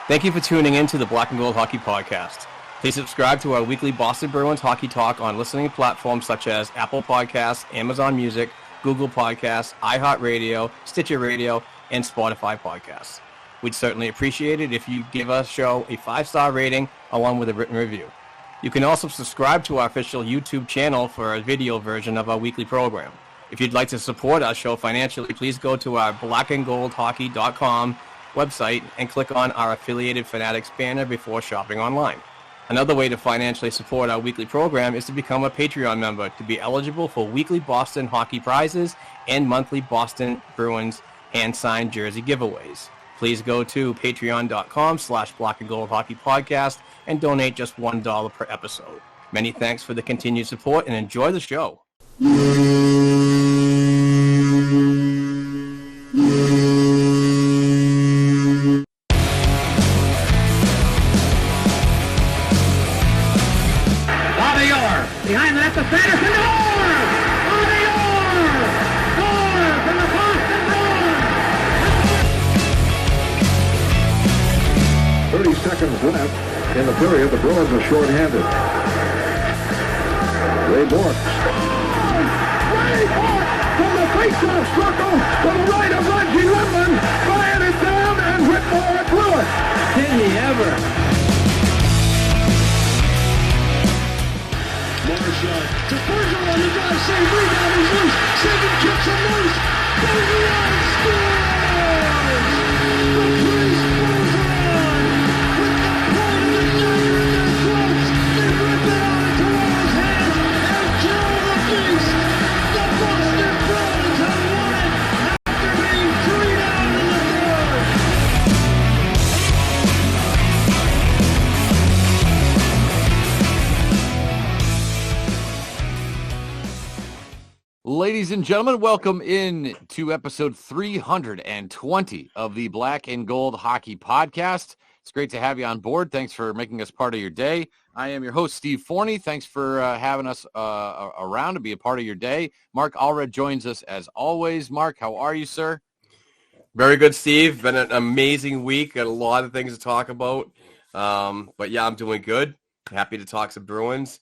Thank you for tuning in to the Black and Gold Hockey Podcast. Please subscribe to our weekly Boston Bruins hockey talk on listening platforms such as Apple Podcasts, Amazon Music, Google Podcasts, iHeartRadio, Stitcher Radio, and Spotify Podcasts. We'd certainly appreciate it if you give our show a 5-star rating along with a written review. You can also subscribe to our official YouTube channel for a video version of our weekly program. If you'd like to support our show financially, please go to our blackandgoldhockey.com website and click on our affiliated Fanatics banner before shopping online. Another way to financially support our weekly program is to become a Patreon member to be eligible for weekly Boston hockey prizes and monthly Boston Bruins hand-signed jersey giveaways. Please go to patreon.com/blackandgoldhockeypodcast and donate just $1 per episode. Many thanks for the continued support and enjoy the show. Behind the net to Sanderson, Orr! Bobby Orr! Orr from the Boston Bruins! 30 seconds left in the period. The Bruins are shorthanded. Ray Bourque. Ray Bourque from the face-off circle to the right of Reggie Lemon. Fired it down and Whitmore blew it. Did he ever? To Bergeron on the drive, save, rebound, he's loose, saving, kicks him loose, Bergeron scores! The Bruins Bergeron, with the point of the dagger in their throats, they rip it out of Toronto's hands, and kill the beast! The Boston Bruins have won it, after being 3 down in the third! Ladies and gentlemen, welcome in to episode 320 of the Black and Gold Hockey Podcast. It's great to have you on board. Thanks for making us part of your day. I am your host, Steve Forni. Thanks for having us around to be a part of your day. Mark Allred joins us as always. Mark, how are you, sir? Very good, Steve. Been an amazing week. Got a lot of things to talk about. But yeah, I'm doing good. Happy to talk some Bruins.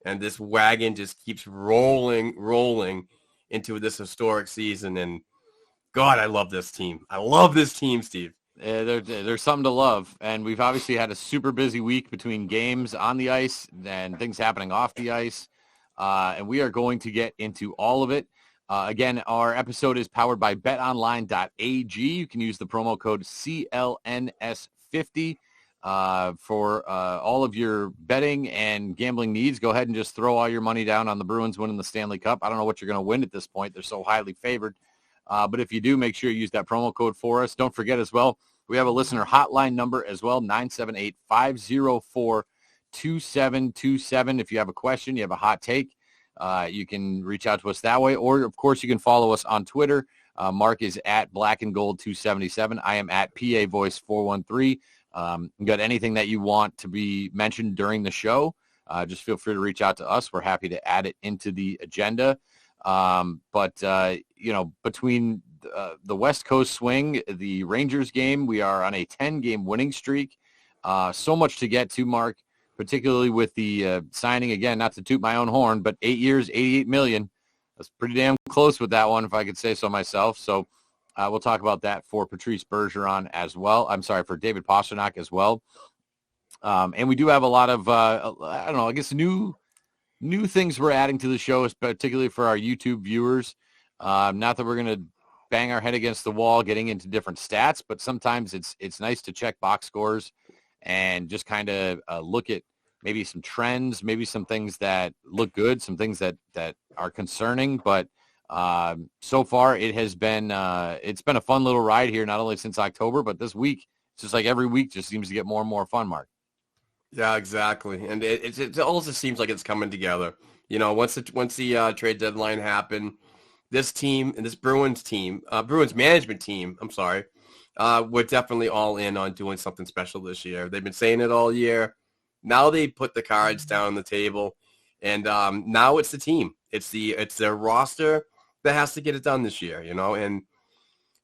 And this wagon just keeps rolling into this historic season. And God, I love this team. I love this team, Steve. There's something to love. And we've obviously had a super busy week between games on the ice and things happening off the ice. And we are going to get into all of it. Again, our episode is powered by betonline.ag. You can use the promo code CLNS50. For all of your betting and gambling needs. Go ahead and just throw all your money down on the Bruins winning the Stanley Cup. I don't know what you're going to win at this point. They're so highly favored. But if you do, make sure you use that promo code for us. Don't forget as well, we have a listener hotline number as well, 978-504-2727. If you have a question, you have a hot take, you can reach out to us that way. Or, of course, you can follow us on Twitter. Mark is at Black and Gold 277. I am at PA Voice 413. You got anything that you want to be mentioned during the show, just feel free to reach out to us. We're happy to add it into the agenda. But between the West Coast swing, the Rangers game, we are on a 10-game winning streak. So much to get to, Mark, particularly with the signing, again, not to toot my own horn, but 8 years, $88 million. That's pretty damn close with that one, if I could say so myself. So we'll talk about that for Patrice Bergeron as well. I'm sorry, for David Pastrnak as well. And we do have a lot of, I guess new things we're adding to the show, particularly for our YouTube viewers. Not that we're going to bang our head against the wall getting into different stats, but sometimes it's nice to check box scores and just kind of look at maybe some trends, maybe some things that look good, some things that are concerning, but so far it has been it's been a fun little ride here, not only since October, but this week. It's just like every week just seems to get more and more fun, Mark. Yeah, exactly. And it also seems like it's coming together. You know, once the trade deadline happened, this team and this Bruins management team, we're definitely all in on doing something special this year. They've been saying it all year. Now they put the cards down on the table, and now it's the team. It's their roster that has to get it done this year, you know. And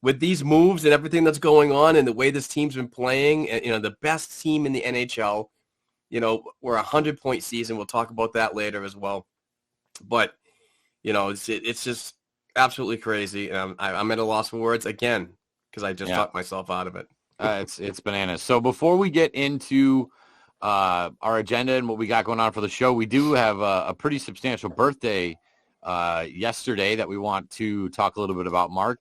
with these moves and everything that's going on and the way this team's been playing, and, the best team in the NHL, we're a 100-point season. We'll talk about that later as well. But, it's just absolutely crazy. I'm at a loss for words again because I just talked myself out of it. It's bananas. So before we get into our agenda and what we got going on for the show, we do have a pretty substantial birthday yesterday that we want to talk a little bit about. Mark,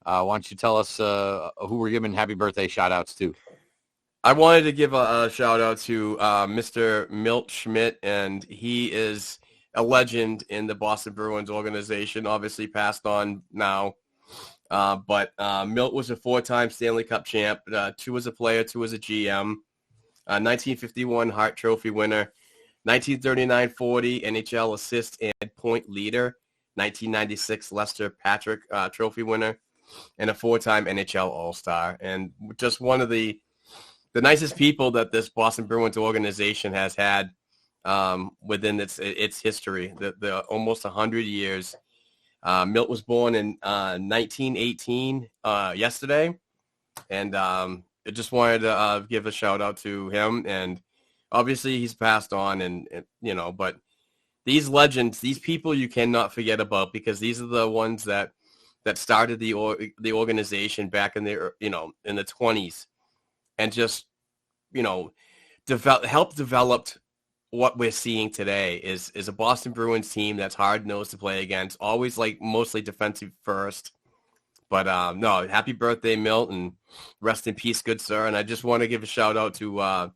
why don't you tell us who we're giving happy birthday shout-outs to? I wanted to give a shout-out to Mr. Milt Schmidt, and he is a legend in the Boston Bruins organization, obviously passed on now. But Milt was a 4-time Stanley Cup champ, 2 as a player, 2 as a GM, 1951 Hart Trophy winner, 1939-40 NHL assist and point leader, 1996 Lester Patrick Trophy winner, and a 4-time NHL All-Star. And just one of the nicest people that this Boston Bruins organization has had within its history, the almost 100 years. Milt was born in 1918 yesterday, and I just wanted to give a shout out to him. And obviously he's passed on, and but these legends, these people you cannot forget about, because these are the ones that started the organization back in the in the 20s, and just helped develop what we're seeing today is a Boston Bruins team that's hard-nosed to play against, always mostly defensive first. But no, happy birthday, Milt, and rest in peace, good sir. And I just want to give a shout-out to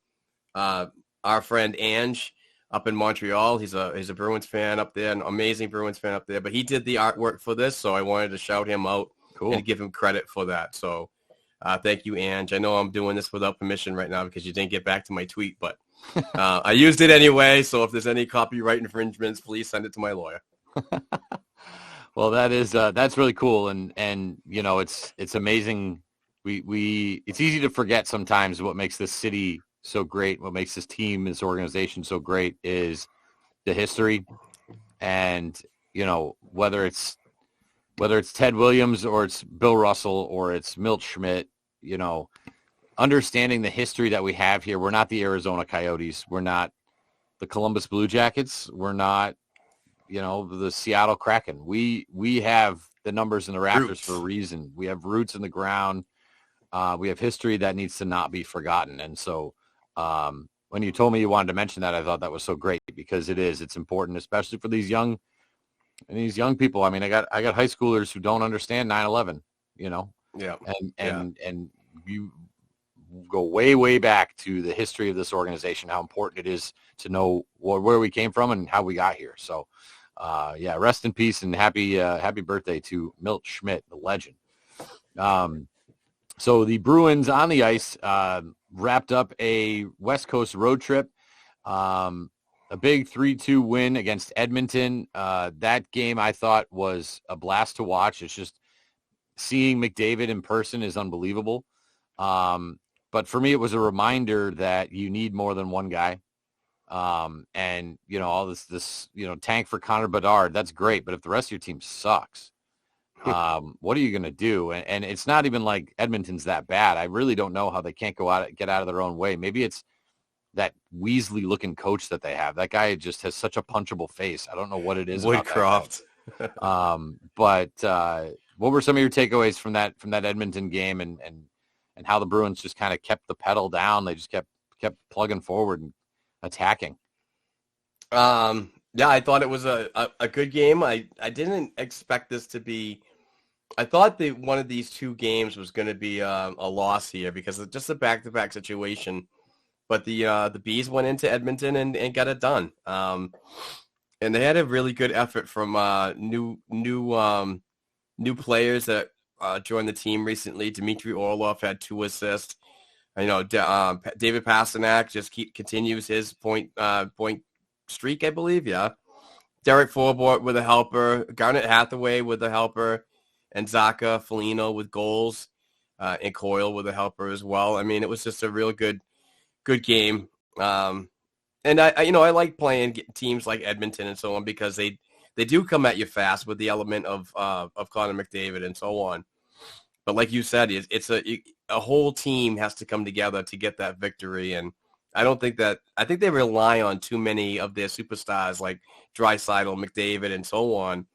our friend Ange up in Montreal. He's a Bruins fan up there, an amazing Bruins fan up there. But he did the artwork for this, so I wanted to shout him out and give him credit for that. So thank you, Ange. I know I'm doing this without permission right now because you didn't get back to my tweet, but I used it anyway, so if there's any copyright infringements, please send it to my lawyer. Well, that's really cool, and it's amazing. It's easy to forget sometimes what makes this city so great, what makes this team, this organization so great is the history, and whether it's Ted Williams or it's Bill Russell or it's Milt Schmidt, understanding the history that we have here. We're not the Arizona Coyotes. We're not the Columbus Blue Jackets. We're not, the Seattle Kraken. We have the numbers in the rafters for a reason. We have roots in the ground. We have history that needs to not be forgotten. And so when you told me you wanted to mention that, I thought that was so great, because it's important, especially for these young people. I mean, I got high schoolers who don't understand 9/11, Yeah. And you go way, way back to the history of this organization, how important it is to know where we came from and how we got here. So, rest in peace and happy birthday to Milt Schmidt, the legend. So the Bruins on the ice wrapped up a West Coast road trip, a big 3-2 win against Edmonton. That game I thought was a blast to watch. It's just seeing McDavid in person is unbelievable. But for me, it was a reminder that you need more than one guy. And, all this tank for Connor Bedard, that's great. But if the rest of your team sucks, what are you going to do? And it's not even like Edmonton's that bad. I really don't know how they can't get out of their own way. Maybe it's that Weasley-looking coach that they have. That guy just has such a punchable face. I don't know what it is. Woodcroft. But what were some of your takeaways from that Edmonton game, and how the Bruins just kind of kept the pedal down? They just kept plugging forward and attacking. I thought it was a good game. I didn't expect this to be. I thought that one of these two games was going to be a loss here because of just a back-to-back situation. But the Bees went into Edmonton and got it done. And they had a really good effort from new players that joined the team recently. Dmitry Orlov had 2 assists. David Pastrnak just continues his point streak, I believe. Yeah. Derek Forbort with a helper. Garnet Hathaway with a helper. And Zacha Foligno with goals. And Coyle with a helper as well. I mean, it was just a real good game. And I like playing teams like Edmonton and so on because they do come at you fast with the element of Connor McDavid and so on. But like you said, it's a whole team has to come together to get that victory. And I think they rely on too many of their superstars like Draisaitl, McDavid, and so on,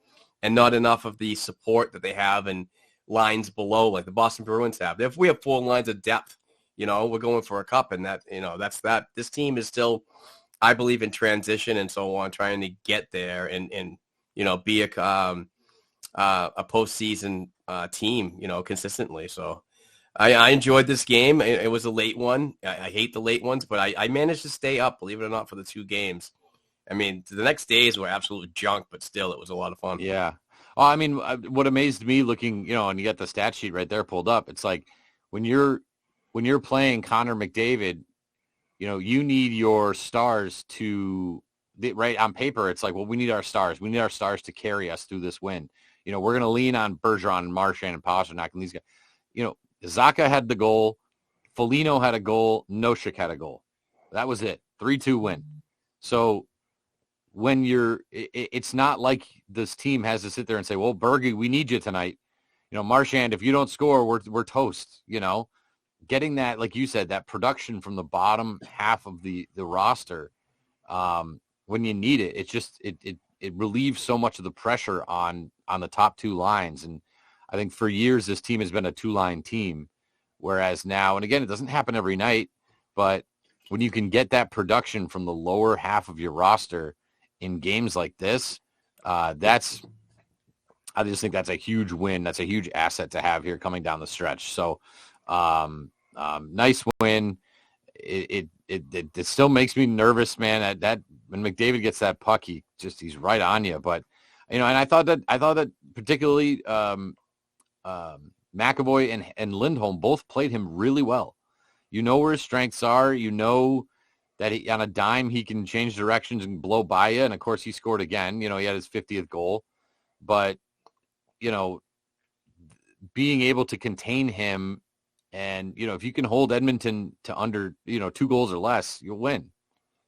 and not enough of the support that they have in lines below, like the Boston Bruins have. If we have 4 lines of depth, we're going for a cup, and that's that. This team is still, I believe, in transition and so on, trying to get there and be a postseason team, consistently. So I enjoyed this game. It was a late one. I hate the late ones, but I managed to stay up, believe it or not, for the 2 games. I mean, the next days were absolute junk, but still, it was a lot of fun. Yeah. Well, I mean, what amazed me looking, and you got the stat sheet right there pulled up, it's like when you're playing Connor McDavid, you need your stars to, right on paper, it's like, well, we need our stars. We need our stars to carry us through this win. We're going to lean on Bergeron and Marchand and Pastrnak and these guys. Zacha had the goal. Foligno had a goal. Nosek had a goal. That was it. 3-2 win. So when it's not like this team has to sit there and say, well, Bergie, we need you tonight. Marchand, if you don't score, we're toast. Getting that, like you said, that production from the bottom half of the roster, when you need it, it's just, it relieves so much of the pressure on the top 2 lines. And I think for years, this team has been a 2-line team, whereas now, and again, it doesn't happen every night, but when you can get that production from the lower half of your roster in games like this, I just think that's a huge win. That's a huge asset to have here coming down the stretch. So nice win. It still makes me nervous, man. That when McDavid gets that puck, he's right on you. But and I thought that particularly McAvoy and Lindholm both played him really well. Where his strengths are. That on a dime he can change directions and blow by you. And of course he scored again. He had his 50th goal. But being able to contain him, and if you can hold Edmonton to under 2 goals or less, you'll win.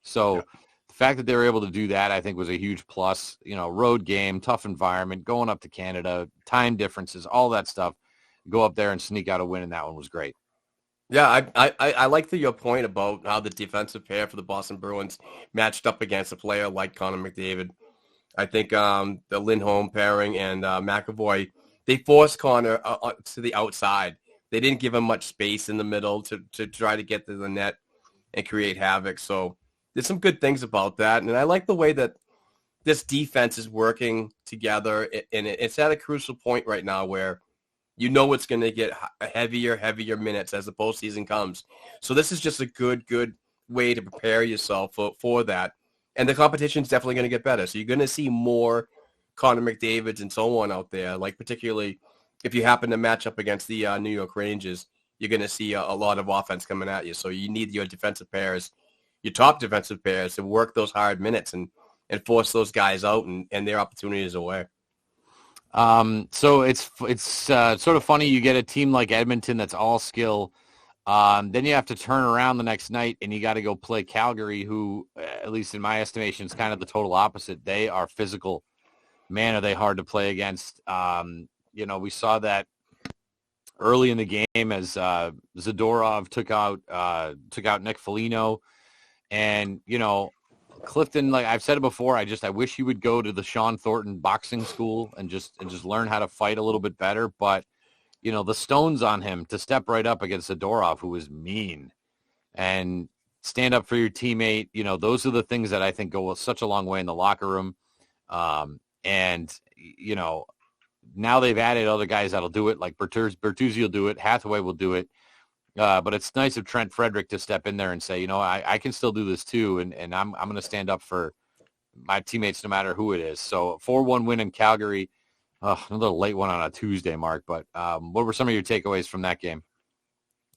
So the fact that they were able to do that, I think, was a huge plus. Road game, tough environment, going up to Canada, time differences, all that stuff. Go up there and sneak out a win, and that one was great. Yeah, I like your point about how the defensive pair for the Boston Bruins matched up against a player like Connor McDavid. I think the Lindholm pairing and McAvoy, they forced Connor to the outside. They didn't give him much space in the middle to try to get to the net and create havoc. So there's some good things about that. And I like the way that this defense is working together. And it's at a crucial point right now where it's going to get heavier minutes as the postseason comes. So this is just a good way to prepare yourself for that. And the competition is definitely going to get better. So you're going to see more Connor McDavids and so on out there, like particularly if you happen to match up against the New York Rangers, you're going to see a lot of offense coming at you. So you need your defensive pairs, your top defensive pairs, to work those hard minutes and force those guys out and their opportunities away. So it's sort of funny. You get a team like Edmonton that's all skill. Then you have to turn around the next night and you got to go play Calgary, who, at least in my estimation, is kind of the total opposite. They are physical. Man, are they hard to play against. We saw that early in the game as Zadorov took out Nick Foligno, and Clifton, like I've said it before, I wish he would go to the Sean Thornton boxing school and just learn how to fight a little bit better. But the stones on him to step right up against Zadorov, who is mean, and stand up for your teammate. Those are the things that I think go such a long way in the locker room. Now they've added other guys that'll do it, like Bertuzzi will do it, Hathaway will do it. But it's nice of Trent Frederick to step in there and say, I can still do this too, and I'm going to stand up for my teammates no matter who it is. So 4-1 win in Calgary. Another late one on a Tuesday, Mark. But what were some of your takeaways from that game?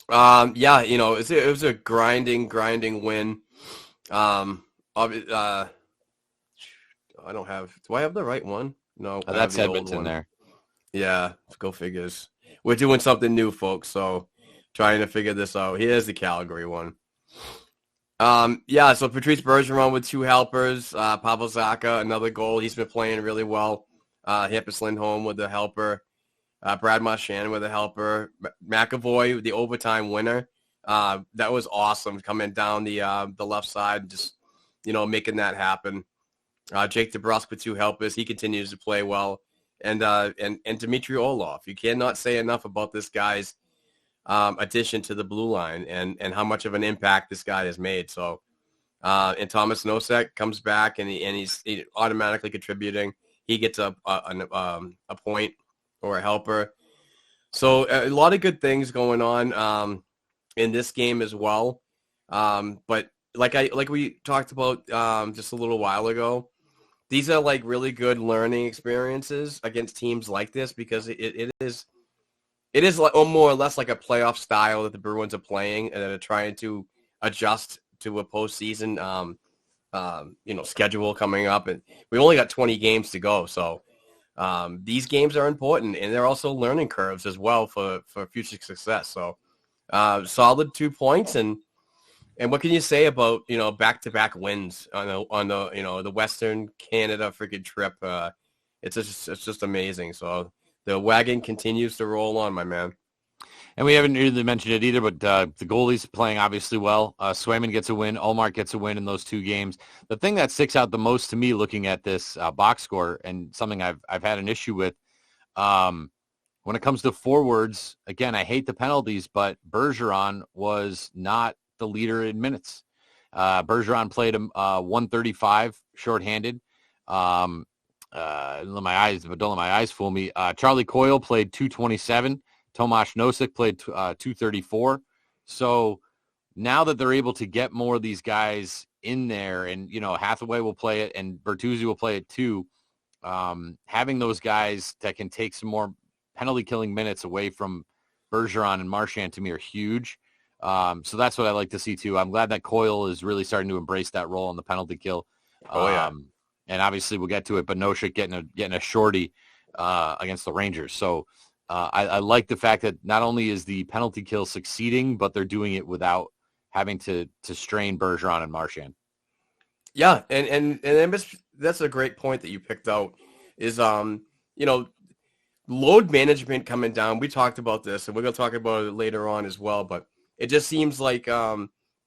It was a grinding win. I don't have. Do I have the right one? No, that's Edmonton there. Yeah, go figures. We're doing something new, folks. So trying to figure this out. Here's the Calgary one. So Patrice Bergeron with 2 helpers. Pavel Zacha, another goal. He's been playing really well. Hampus Lindholm with the helper. Brad Marchand with a helper. McAvoy, the overtime winner. That was awesome, coming down the left side, just, making that happen. Jake DeBrusk with 2 helpers. He continues to play well. And Dmitry Orlov. You cannot say enough about this guy's addition to the blue line and how much of an impact this guy has made. So, and Thomas Nosek comes back and he's automatically contributing. He gets a point or a helper. So a lot of good things going on in this game as well. But like we talked about just a little while ago, these are like really good learning experiences against teams like this, because it is like, or more or less like a playoff style that the Bruins are playing and that are trying to adjust to a postseason schedule coming up. And we only got 20 games to go. So these games are important, and they're also learning curves as well for future success. So solid 2 points. And what can you say about, back-to-back wins on the Western Canada freaking trip? It's just amazing. So the wagon continues to roll on, my man. And we haven't really mentioned it either, but the goalie's playing obviously well. Swayman gets a win. Ullmark gets a win in those 2 games. The thing that sticks out the most to me looking at this box score, and something I've had an issue with, when it comes to forwards, again, I hate the penalties, but Bergeron was not the leader in minutes. Bergeron played him 135 shorthanded. Don't let my eyes fool me. Charlie Coyle played 227. Tomas Nosek played 234. So now that they're able to get more of these guys in there, and Hathaway will play it and Bertuzzi will play it too, having those guys that can take some more penalty killing minutes away from Bergeron and Marchand to me are huge. So that's what I like to see too. I'm glad that Coyle is really starting to embrace that role on the penalty kill. And obviously we'll get to it, but Nosek getting a shorty against the Rangers. So I like the fact that not only is the penalty kill succeeding, but they're doing it without having to strain Bergeron and Marchand. Yeah, and that's a great point that you picked out. Is load management coming down. We talked about this, and we're going to talk about it later on as well. But it just seems like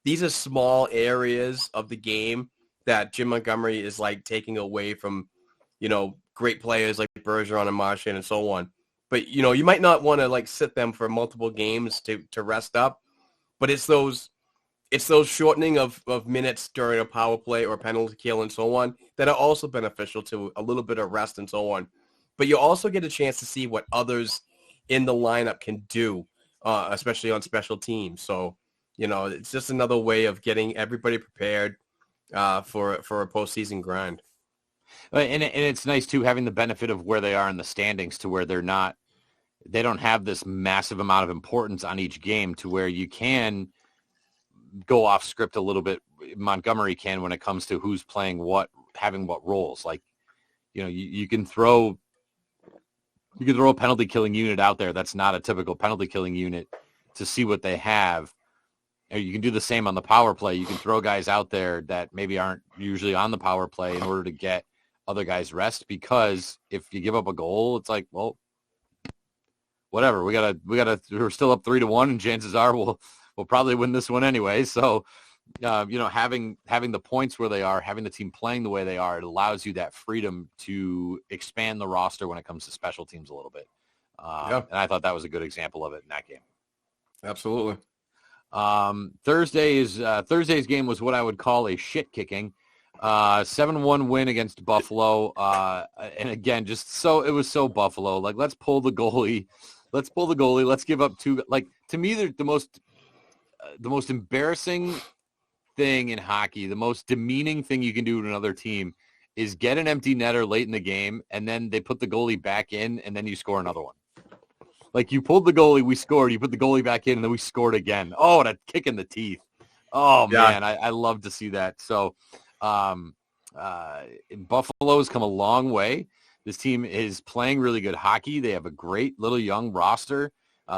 these are small areas of the game that Jim Montgomery is like taking away from, great players like Bergeron and Marchand and so on. But, you might not want to like sit them for multiple games to rest up. But it's those shortening of minutes during a power play or penalty kill and so on that are also beneficial to a little bit of rest and so on. But you also get a chance to see what others in the lineup can do, especially on special teams. So, it's just another way of getting everybody prepared for a postseason grind. And it's nice too, having the benefit of where they are in the standings, to where they don't have this massive amount of importance on each game, to where you can go off script a little bit. Montgomery can, when it comes to who's playing what, having what roles. Like, you can throw a penalty killing unit out there that's not a typical penalty killing unit to see what they have. Or you can do the same on the power play. You can throw guys out there that maybe aren't usually on the power play in order to get other guys rest, because if you give up a goal, it's like, well, whatever. We're still up 3-1, and chances are we'll probably win this one anyway. So, having the points where they are, having the team playing the way they are, it allows you that freedom to expand the roster when it comes to special teams a little bit. And I thought that was a good example of it in that game. Absolutely. Thursday's game was what I would call a shit kicking. 7-1 win against Buffalo. And again, it was so Buffalo. Like, let's pull the goalie. Let's give up 2. Like, to me, the most embarrassing thing in hockey, the most demeaning thing you can do to another team is get an empty netter late in the game, and then they put the goalie back in, and then you score another one. Like, you pulled the goalie, we scored, you put the goalie back in, and then we scored again. Oh, and a kick in the teeth. Oh, man, I love to see that. So, Buffalo's come a long way. This team is playing really good hockey. They have a great little young roster.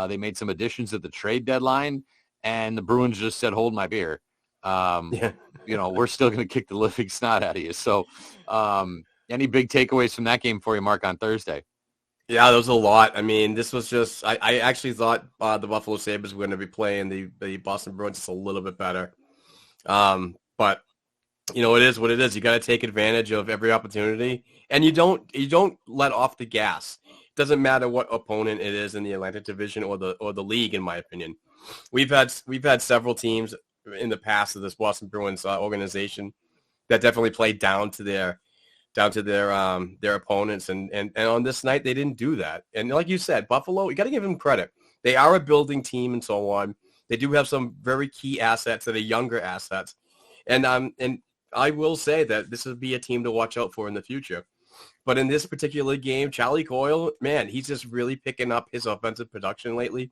They made some additions at the trade deadline, and the Bruins just said, hold my beer. We're still going to kick the living snot out of you. So any big takeaways from that game for you, Mark, on Thursday? Yeah, there was a lot. I mean, this was just, I actually thought the Buffalo Sabres were going to be playing the Boston Bruins just a little bit better. But it is what it is. You got to take advantage of every opportunity, and you don't let off the gas. It doesn't matter what opponent it is in the Atlantic Division or the league, in my opinion. We've had several teams in the past of this Boston Bruins organization that definitely played down to their opponents, and on this night they didn't do that. And like you said, Buffalo, you got to give them credit. They are a building team and so on. They do have some very key assets that are younger assets, and I will say that this will be a team to watch out for in the future. But in this particular game, Charlie Coyle, man, he's just really picking up his offensive production lately.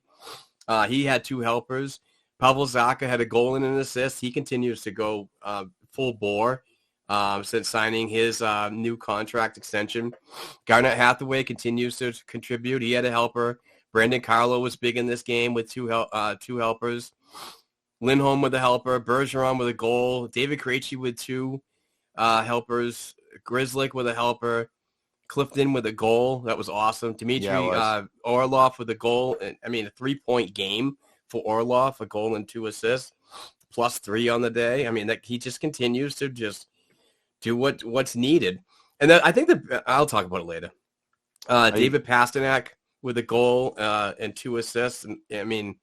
He had 2 helpers. Pavel Zacha had a goal and an assist. He continues to go full bore since signing his new contract extension. Garnet Hathaway continues to contribute. He had a helper. Brandon Carlo was big in this game with 2 helpers. Lindholm with a helper, Bergeron with a goal, David Krejci with 2 helpers, Grzelcyk with a helper, Clifton with a goal. That was awesome. Dmitry Orlov with a goal. I mean, a 3-point game for Orlov, a goal and 2 assists, plus 3 on the day. I mean, he just continues to just do what's needed. And then I think that I'll talk about it later. David Pastrnak with a goal and 2 assists. And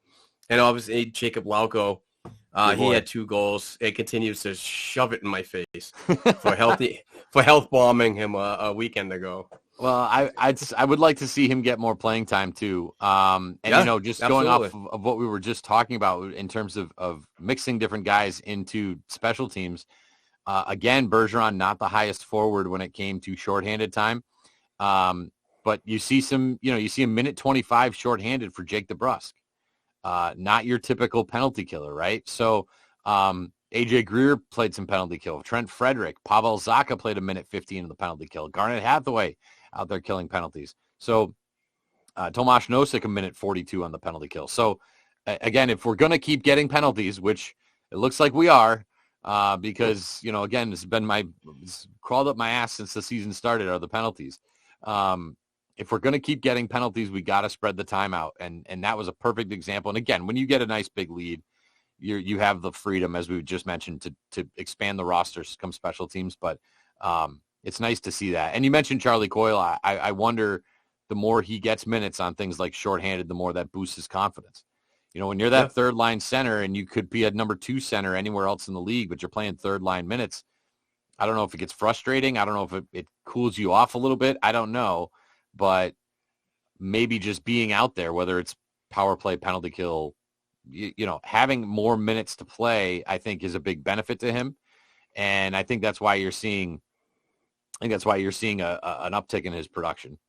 obviously Jacob Lauko. He had 2 goals. It continues to shove it in my face for health bombing him a weekend ago. Well, I would like to see him get more playing time too. Going off of what we were just talking about in terms of mixing different guys into special teams. Again, Bergeron not the highest forward when it came to shorthanded time, but you see a minute 25 shorthanded for Jake DeBrusk. Not your typical penalty killer, right? So AJ Greer played some penalty kill. Trent Frederick, Pavel Zacha played a minute 15 in the penalty kill. Garnet Hathaway out there killing penalties. So Tomas Nosek a minute 42 on the penalty kill. So again, if we're going to keep getting penalties, which it looks like we are, because, again, it's crawled up my ass since the season started are the penalties. If we're going to keep getting penalties, we got to spread the time out. And that was a perfect example. And again, when you get a nice big lead, you have the freedom, as we just mentioned, to expand the rosters, come special teams. But it's nice to see that. And you mentioned Charlie Coyle. I wonder, the more he gets minutes on things like shorthanded, the more that boosts his confidence. When you're that third line center and you could be a number 2 center anywhere else in the league, but you're playing third line minutes, I don't know if it gets frustrating. I don't know if it cools you off a little bit. I don't know. But maybe just being out there, whether it's power play, penalty kill, having more minutes to play, I think is a big benefit to him. And I think that's why you're seeing an uptick in his production.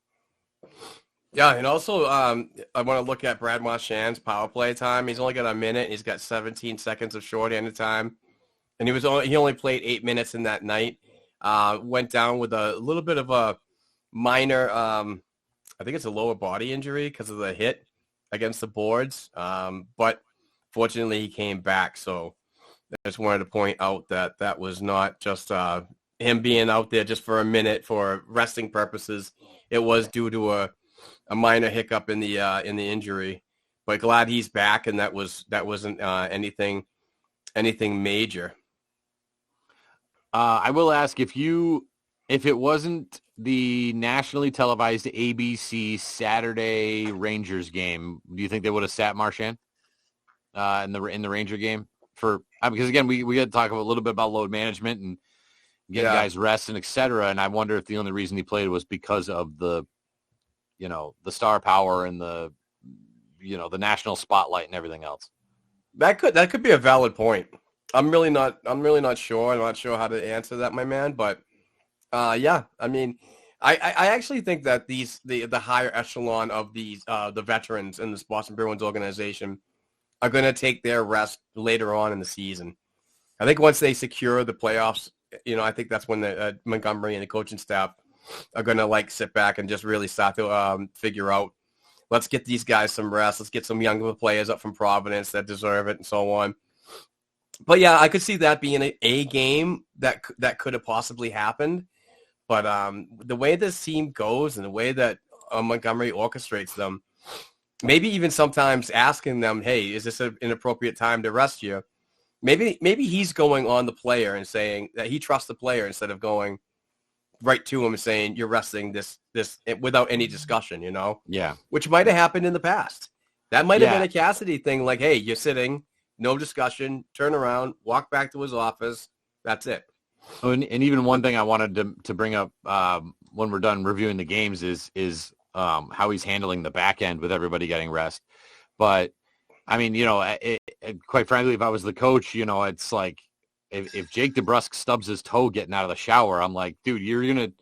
Yeah, and also I want to look at Brad Marchand's power play time. He's only got a minute. He's got 17 seconds of shorthanded time, and he only played 8 minutes in that night. Went down with a little bit of a minor, I think it's a lower body injury because of the hit against the boards. But fortunately, he came back. So I just wanted to point out that was not just him being out there just for a minute for resting purposes. It was due to a minor hiccup in the injury. But glad he's back, and that wasn't anything major. I will ask, if it wasn't the nationally televised ABC Saturday Rangers game, do you think they would have sat Marchand in the Ranger game? Because again, we got to talk a little bit about load management and getting guys rest and et cetera. And I wonder if the only reason he played was because of the star power and the national spotlight and everything else. That could be a valid point. I'm really not sure. I'm not sure how to answer that, my man. But I mean, I actually think that the higher echelon of the veterans in this Boston Bruins organization are going to take their rest later on in the season. I think once they secure the playoffs, I think that's when the Montgomery and the coaching staff are going to sit back and just really start to figure out, let's get these guys some rest. Let's get some younger players up from Providence that deserve it and so on. But yeah, I could see that being a game that could have possibly happened. But the way this team goes and the way that Montgomery orchestrates them. Maybe even sometimes asking them, hey, is this an inappropriate time to rest you? Maybe he's going on the player and saying that he trusts the player instead of going right to him and saying, you're resting this without any discussion, Yeah. Which might have happened in the past. That might have been a Cassidy thing, like, hey, you're sitting, no discussion, turn around, walk back to his office. That's it. Oh, and even one thing I wanted to bring up when we're done reviewing the games is how he's handling the back end with everybody getting rest. But, I mean, quite frankly, if I was the coach, it's like if Jake DeBrusk stubs his toe getting out of the shower, I'm like, dude,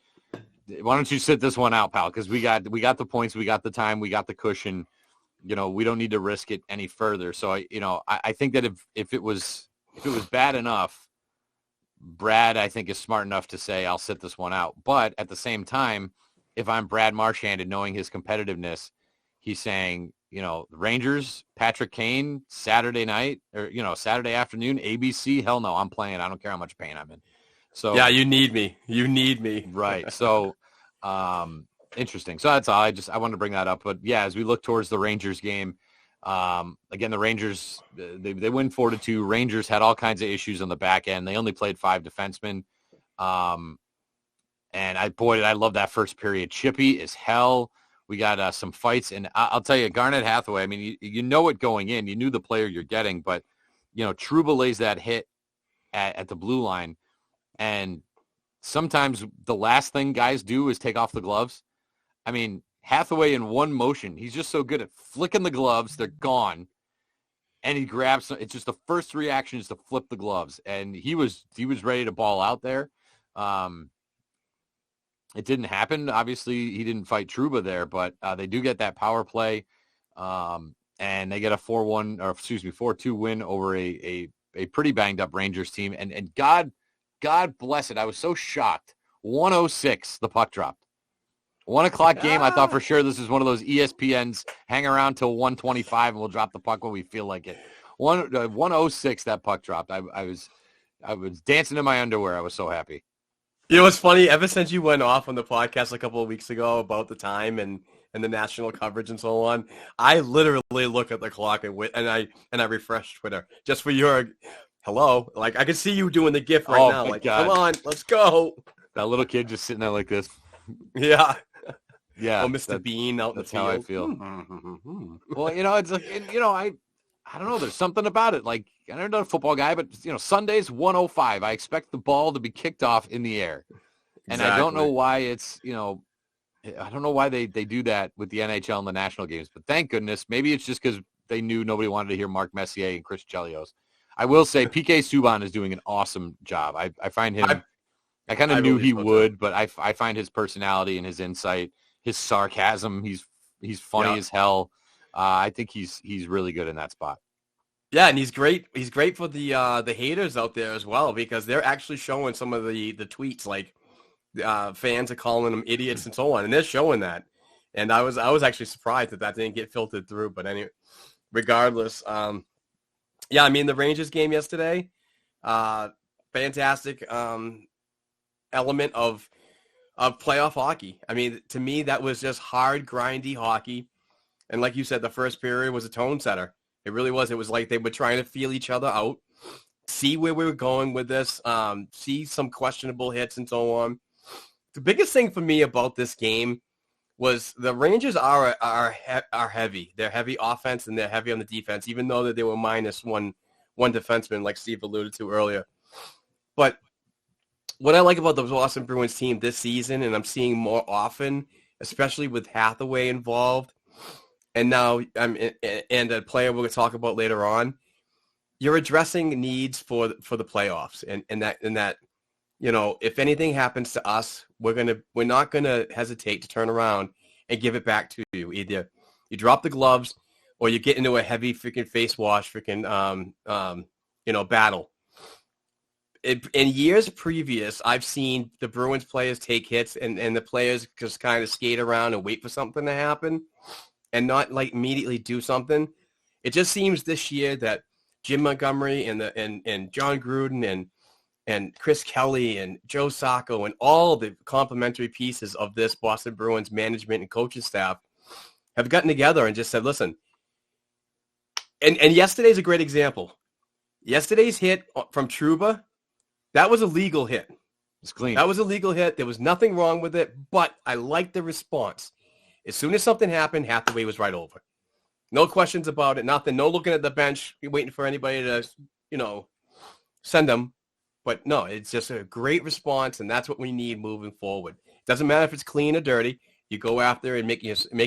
why don't you sit this one out, pal? Because we got the points, we got the time, we got the cushion. We don't need to risk it any further. So, I think that if it was bad enough, Brad, I think, is smart enough to say, I'll sit this one out. But at the same time, if I'm Brad Marchand knowing his competitiveness, he's saying, the Rangers, Patrick Kane, Saturday night, or, Saturday afternoon, ABC, hell no, I'm playing. I don't care how much pain I'm in. So yeah, you need me. You need me. Right. So, interesting. So that's all. I wanted to bring that up. But yeah, as we look towards the Rangers game, again, the Rangers, they win 4-2. Rangers had all kinds of issues on the back end. They only played 5 defensemen. And I love that first period. Chippy as hell. We got some fights, and I'll tell you, Garnet Hathaway, I mean, you know it going in. You knew the player you're getting, but, Trouba lays that hit at the blue line, and sometimes the last thing guys do is take off the gloves. I mean, Hathaway in one motion, he's just so good at flicking the gloves. They're gone, and he grabs. It's just the first reaction is to flip the gloves, and he was ready to ball out there. It didn't happen. Obviously, he didn't fight Trouba there, but they do get that power play, and they get a 4-2 win over a pretty banged up Rangers team. And God bless it. I was so shocked. 1:06, the puck dropped. 1 o'clock game. I thought for sure this is one of those ESPNs hang around till 1:25 and we'll drop the puck when we feel like it. 1:06, that puck dropped. I was dancing in my underwear. I was so happy. It's funny. Ever since you went off on the podcast a couple of weeks ago about the time and the national coverage and so on, I literally look at the clock and I refresh Twitter just for your hello. Like I can see you doing the GIF right now. Like, God. Come on, let's go. That little kid just sitting there like this. Yeah. Yeah. Oh, Mr. Bean out in the field. That's how I feel. Well, it's like, I don't know. There's something about it. Like, I'm not a football guy, but, Sundays, 1:05. I expect the ball to be kicked off in the air. And I don't know why it's, I don't know why they do that with the NHL and the national games. But thank goodness. Maybe it's just because they knew nobody wanted to hear Mark Messier and Chris Chelios. I will say PK Subban is doing an awesome job. I find him, I kind of knew he would, but I find his personality and his insight, his sarcasm, he's funny as hell. I think he's really good in that spot. Yeah, and he's great. He's great for the haters out there as well because they're actually showing some of the tweets like fans are calling them idiots and so on, and they're showing that. And I was actually surprised that didn't get filtered through. But anyway, regardless, yeah, I mean the Rangers game yesterday, fantastic element of playoff hockey. I mean, to me that was just hard, grindy hockey. And like you said, the first period was a tone setter. It really was. It was like they were trying to feel each other out, see where we were going with this, see some questionable hits and so on. The biggest thing for me about this game was the Rangers are heavy. They're heavy offense and they're heavy on the defense, even though that they were minus one defenseman, like Steve alluded to earlier. But what I like about the Boston Bruins team this season, and I'm seeing more often, especially with Hathaway involved, and now and a player we're going to talk about later on, you're addressing needs for the playoffs, and that if anything happens to us, we're not gonna hesitate to turn around and give it back to you. Either you drop the gloves or you get into a heavy freaking face wash battle. In years previous, I've seen the Bruins players take hits and the players just kind of skate around and wait for something to happen and not like immediately do something. It just seems this year that Jim Montgomery and John Gruden and Chris Kelly and Joe Sacco and all the complementary pieces of this Boston Bruins management and coaching staff have gotten together and just said, listen, and yesterday's a great example. Yesterday's hit from Trouba, that was a legal hit. It's clean. That was a legal hit. There was nothing wrong with it, but I liked the response. As soon as something happened, Hathaway was right over. No questions about it, nothing. No looking at the bench, waiting for anybody to, send them. But no, it's just a great response, and that's what we need moving forward. It doesn't matter if it's clean or dirty. You go after and make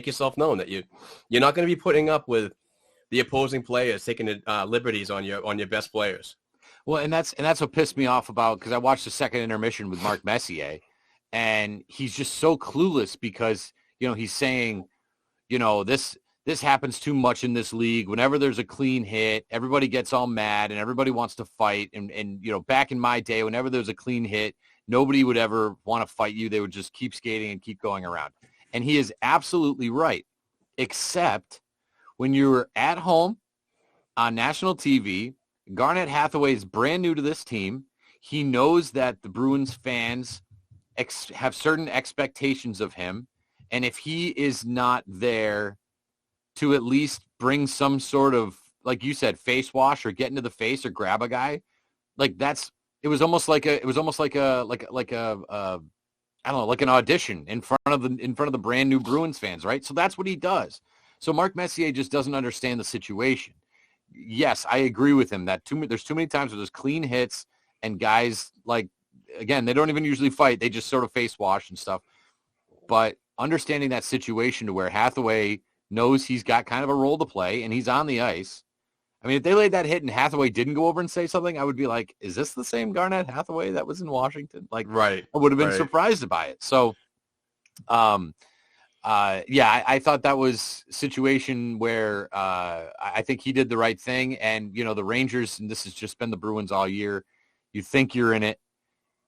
yourself known that you're not going to be putting up with the opposing players taking liberties on your best players. Well, and that's what pissed me off about, because I watched the second intermission with Mark Messier, and he's just so clueless because he's saying, this happens too much in this league. Whenever there's a clean hit, everybody gets all mad and everybody wants to fight. And back in my day, whenever there was a clean hit, nobody would ever want to fight you. They would just keep skating and keep going around. And he is absolutely right, except when you're at home on national TV. Garnet Hathaway is brand new to this team. He knows that the Bruins fans have certain expectations of him. And if he is not there to at least bring some sort of, like you said, face wash or get into the face or grab a guy, it was almost like an audition in front of the brand new Bruins fans, right? So that's what he does. So Mark Messier just doesn't understand the situation. Yes, I agree with him that there's too many times where there's clean hits and guys, again, they don't even usually fight. They just sort of face wash and stuff. But understanding that situation to where Hathaway knows he's got kind of a role to play and he's on the ice. I mean, if they laid that hit and Hathaway didn't go over and say something, I would be like, is this the same Garnet Hathaway that was in Washington? Right. I would have been surprised by it. So, I thought that was a situation where I think he did the right thing. And, the Rangers, and this has just been the Bruins all year, you think you're in it.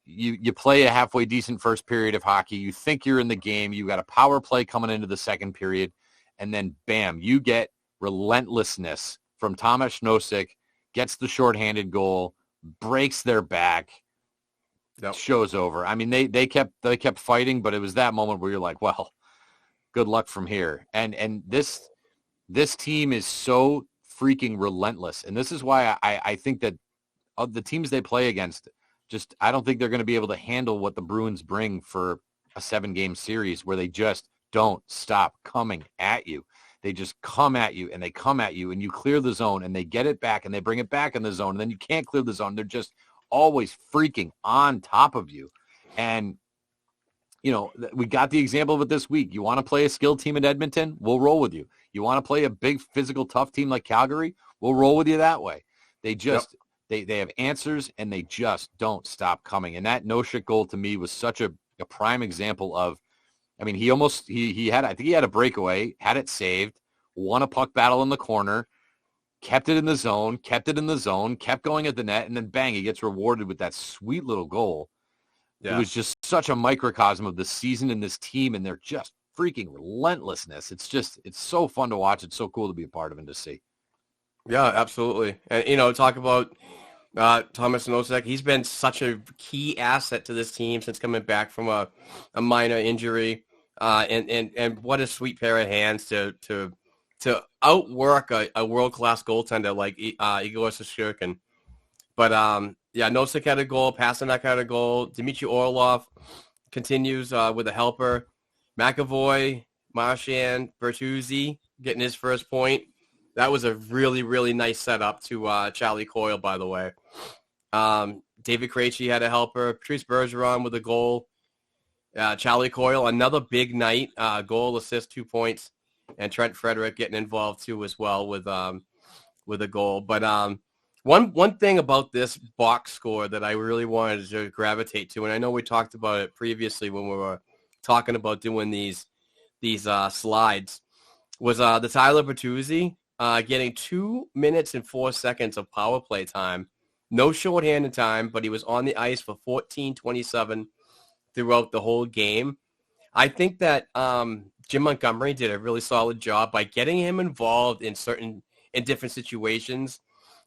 You play a halfway decent first period of hockey. You think you're in the game. You got a power play coming into the second period. And then, bam, you get relentlessness from Tomas Nosek, gets the shorthanded goal, breaks their back. Yep. Show's over. I mean, they kept fighting, but it was that moment where you're like, well, good luck from here. And this team is so freaking relentless. And this is why I think that of the teams they play against, I don't think they're going to be able to handle what the Bruins bring for a 7-game series where they just don't stop coming at you. They just come at you and they come at you and you clear the zone and they get it back and they bring it back in the zone and then you can't clear the zone. They're just always freaking on top of you. And, we got the example of it this week. You want to play a skilled team in Edmonton? We'll roll with you. You want to play a big physical tough team like Calgary? We'll roll with you that way. They just, they have answers and they just don't stop coming. And that no-shit goal to me was such a prime example of, I mean, he had a breakaway, had it saved, won a puck battle in the corner, kept it in the zone, kept going at the net, and then bang, he gets rewarded with that sweet little goal. Yeah. It was just such a microcosm of the season and this team and their just freaking relentlessness. It's so fun to watch. It's so cool to be a part of and to see. Yeah, absolutely. And, talk about Tomas Nosek. He's been such a key asset to this team since coming back from a minor injury. And what a sweet pair of hands to outwork a world-class goaltender like Igor Shesterkin. But, Nosek had a goal. Pasternak had a goal. Dmitry Orlov continues with a helper. McAvoy, Marchand, Bertuzzi getting his first point. That was a really, really nice setup to Charlie Coyle, by the way. David Krejci had a helper. Patrice Bergeron with a goal. Charlie Coyle, another big night. Goal, assist, 2 points. And Trent Frederick getting involved, too, as well with a goal. But one thing about this box score that I really wanted to gravitate to, and I know we talked about it previously when we were talking about doing these slides, was the Tyler Bertuzzi getting 2 minutes and 4 seconds of power play time. No shorthanded time, but he was on the ice for 14:27 throughout the whole game. I think that Jim Montgomery did a really solid job by getting him involved in different situations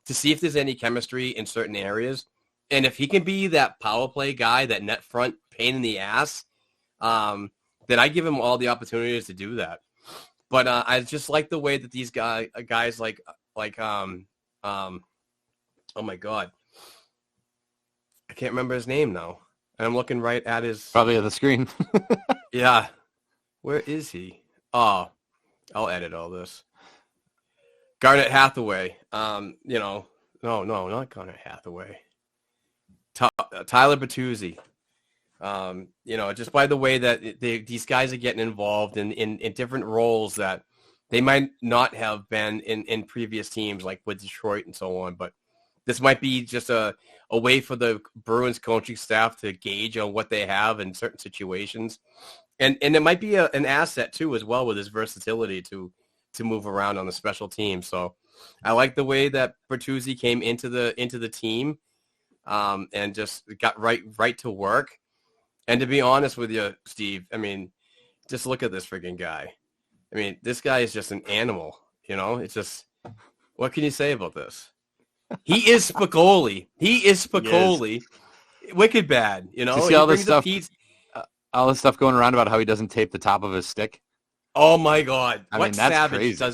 to see if there's any chemistry in certain areas. And if he can be that power play guy, that net front pain in the ass, then I give him all the opportunities to do that. But I just like the way that these guys like oh my God, I can't remember his name now. And I'm looking right at his Probably at the screen. Yeah, where is he? Oh, I'll edit all this. Garnet Hathaway. No, not Garnet Hathaway. Tyler Bertuzzi. Just by the way that these guys are getting involved in different roles that they might not have been in previous teams, like with Detroit and so on. But this might be just a way for the Bruins coaching staff to gauge on what they have in certain situations. And it might be an asset, too, as well, with his versatility to move around on the special team. So I like the way that Bertuzzi came into the team and just got right to work. And to be honest with you, Steve, I mean, just look at this freaking guy. I mean, this guy is just an animal, It's just, what can you say about this? He is Spicoli. Wicked bad, You see all this stuff? All this stuff going around about how he doesn't tape the top of his stick. Oh my God! I mean, that's crazy.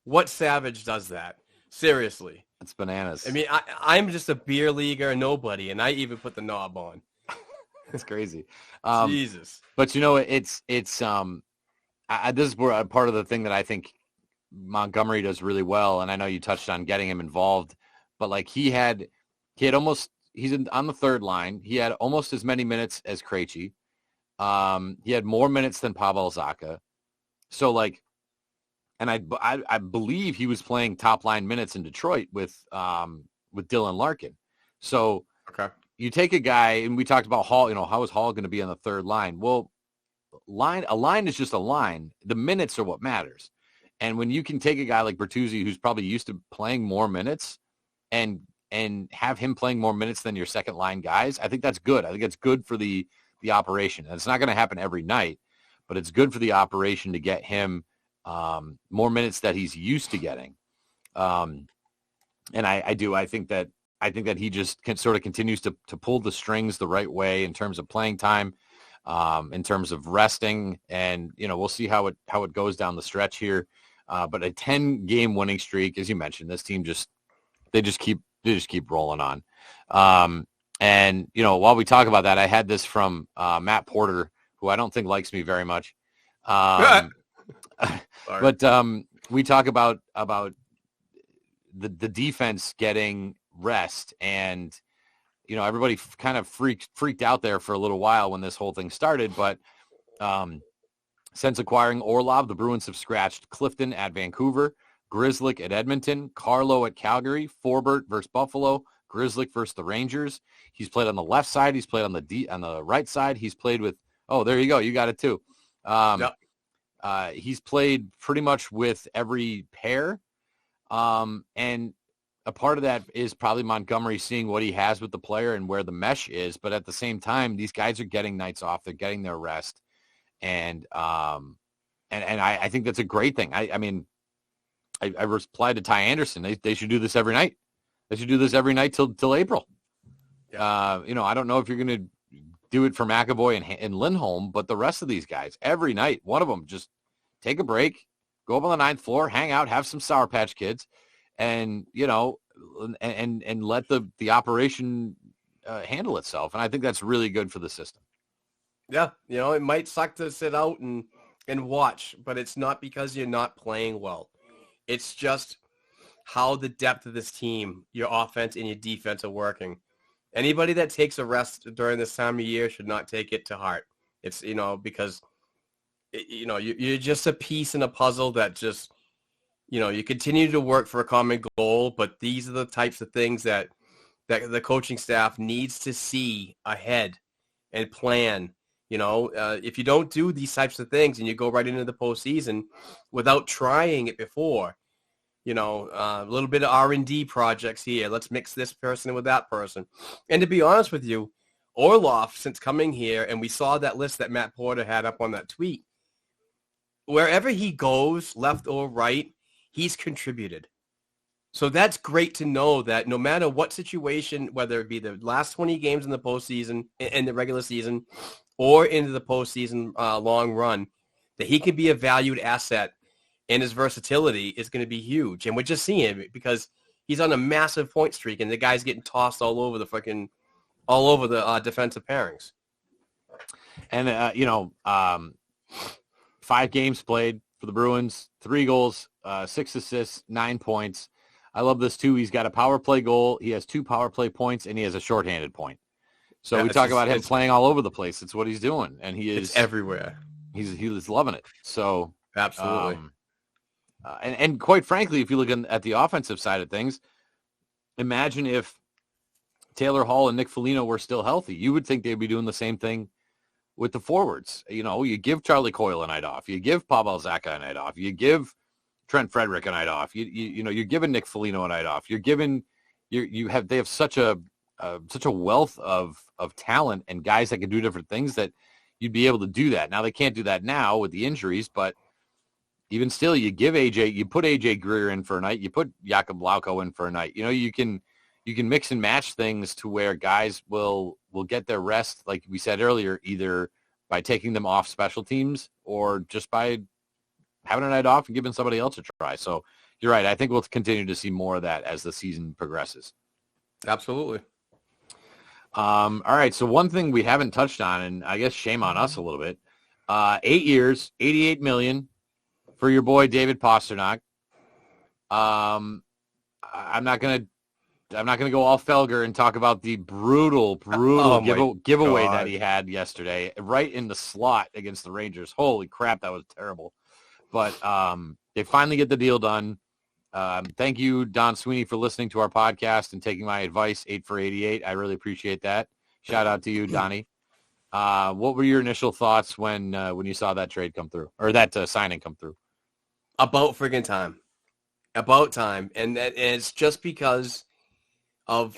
What savage does that? Seriously, it's bananas. I mean, I'm just a beer leaguer, nobody, and I even put the knob on. It's crazy. Jesus. But it's this is where part of the thing that I think Montgomery does really well, and I know you touched on getting him involved, but like he's on the third line. He had almost as many minutes as Krejci. He had more minutes than Pavel Zacha. So and I believe he was playing top line minutes in Detroit with Dylan Larkin. So okay. You take a guy, and we talked about Hall, how is Hall going to be on the third line? Well, a line is just a line. The minutes are what matters. And when you can take a guy like Bertuzzi, who's probably used to playing more minutes, and have him playing more minutes than your second line guys, I think that's good. I think it's good for the operation. And it's not going to happen every night, but it's good for the operation to get him more minutes that he's used to getting. And I think that he just sort of continues to pull the strings the right way in terms of playing time, in terms of resting, and we'll see how it goes down the stretch here. But a 10-game winning streak, as you mentioned, this team just keep rolling on. And while we talk about that, I had this from Matt Porter, who I don't think likes me very much. But we talk about the defense getting rest, and everybody kind of freaked out there for a little while when this whole thing started, but since acquiring Orlov, the Bruins have scratched Clifton at Vancouver, Grzelcyk at Edmonton, Carlo at Calgary, Forbort versus Buffalo, Grzelcyk versus the Rangers. He's played on the left side, he's played on the right side, he's played with there you go, you got it too. Yep. He's played pretty much with every pair, and a part of that is probably Montgomery seeing what he has with the player and where the mesh is. But at the same time, these guys are getting nights off. They're getting their rest. And I think that's a great thing. I mean, I replied to Ty Anderson. They should do this every night. They should do this every night till April. Yeah. I don't know if you're going to do it for McAvoy and Lindholm, but the rest of these guys, every night, one of them just take a break, go up on the ninth floor, hang out, have some Sour Patch Kids, and and let the operation handle itself. And I think that's really good for the system. Yeah, it might suck to sit out and watch, but it's not because you're not playing well. It's just how the depth of this team, your offense and your defense are working. Anybody that takes a rest during this time of year should not take it to heart. It's because you're just a piece in a puzzle that just you continue to work for a common goal, but these are the types of things that the coaching staff needs to see ahead and plan. If you don't do these types of things and you go right into the postseason without trying it before, a little bit of R&D projects here. Let's mix this person with that person. And to be honest with you, Orlov, since coming here, and we saw that list that Matt Porter had up on that tweet, wherever he goes, left or right, he's contributed. So that's great to know that no matter what situation, whether it be the last 20 games in the postseason, in the regular season, or into the postseason long run, that he can be a valued asset, and his versatility is going to be huge. And we're just seeing it because he's on a massive point streak, and the guy's getting tossed all over the defensive pairings. And 5 games played for the Bruins, 3 goals, 6 assists, 9 points. I love this too. He's got a power play goal. He has 2 power play points, and he has a shorthanded point. So we talk about him playing all over the place. It's what he's doing, and he is everywhere. He's loving it. So absolutely. And quite frankly, if you look at the offensive side of things, imagine if Taylor Hall and Nick Foligno were still healthy. You would think they'd be doing the same thing with the forwards. You give Charlie Coyle a night off. You give Pavel Zacha a night off. You give Trent Frederick a night off. You're giving Nick Foligno a night off. They have such a wealth of talent and guys that can do different things that you'd be able to do that. Now they can't do that now with the injuries, but even still, you put AJ Greer in for a night. You put Jakub Lauko in for a night. You can mix and match things to where guys will get their rest, like we said earlier, either by taking them off special teams or just by having a night off and giving somebody else a try. So you're right. I think we'll continue to see more of that as the season progresses. Absolutely. All right. So one thing we haven't touched on, and I guess shame on us a little bit, 8 years, $88 million for your boy David Pastrnak. I'm not gonna go all Felger and talk about the brutal giveaway that he had yesterday, right in the slot against the Rangers. Holy crap, that was terrible. But they finally get the deal done. Thank you, Don Sweeney, for listening to our podcast and taking my advice, 8 for 88. I really appreciate that. Shout out to you, Donnie. What were your initial thoughts when you saw that trade come through, or that signing come through? About friggin' time. About time. And it's just because of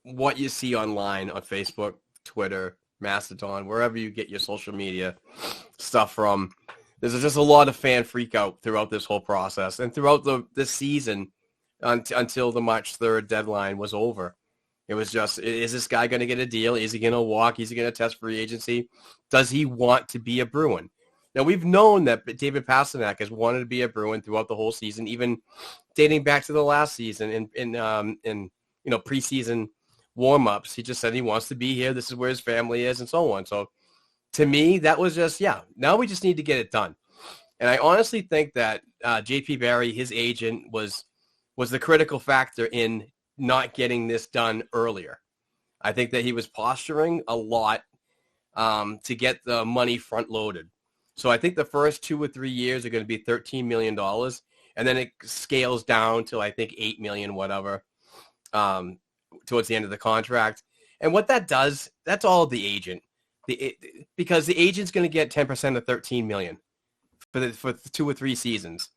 what you see online on Facebook, Twitter, Mastodon, wherever you get your social media stuff from. There's just a lot of fan freak out throughout this whole process and throughout this season until the March 3rd deadline was over. It was just, is this guy going to get a deal? Is he going to walk? Is he going to test free agency? Does he want to be a Bruin? Now, we've known that David Pastrnak has wanted to be a Bruin throughout the whole season, even dating back to the last season in preseason warm-ups. He just said he wants to be here. This is where his family is and so on. So to me, that was just, now we just need to get it done. And I honestly think that J.P. Barry, his agent, was the critical factor in not getting this done earlier. I think that he was posturing a lot to get the money front-loaded. So I think the first 2 or 3 years are going to be $13 million, and then it scales down to, I think, $8 million, whatever, towards the end of the contract. And what that does, that's all the agent. Because the agent's going to get 10% of $13 million for 2 or 3 seasons.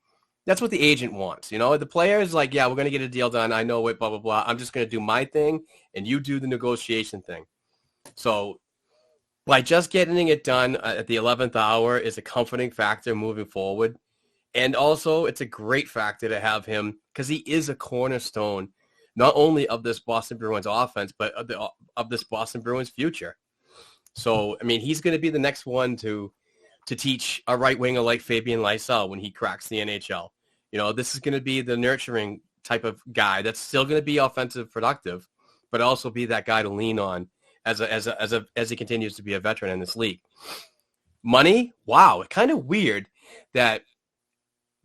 That's what the agent wants. The player is like, we're going to get a deal done. I know it, blah, blah, blah. I'm just going to do my thing, and you do the negotiation thing. So by just getting it done at the 11th hour is a comforting factor moving forward. And also, it's a great factor to have him because he is a cornerstone, not only of this Boston Bruins offense, but of this Boston Bruins future. So, I mean, he's going to be the next one to teach a right winger like Fabian Lysell when he cracks the NHL. This is going to be the nurturing type of guy that's still going to be offensive productive, but also be that guy to lean on as he continues to be a veteran in this league. Money, wow, it's kind of weird that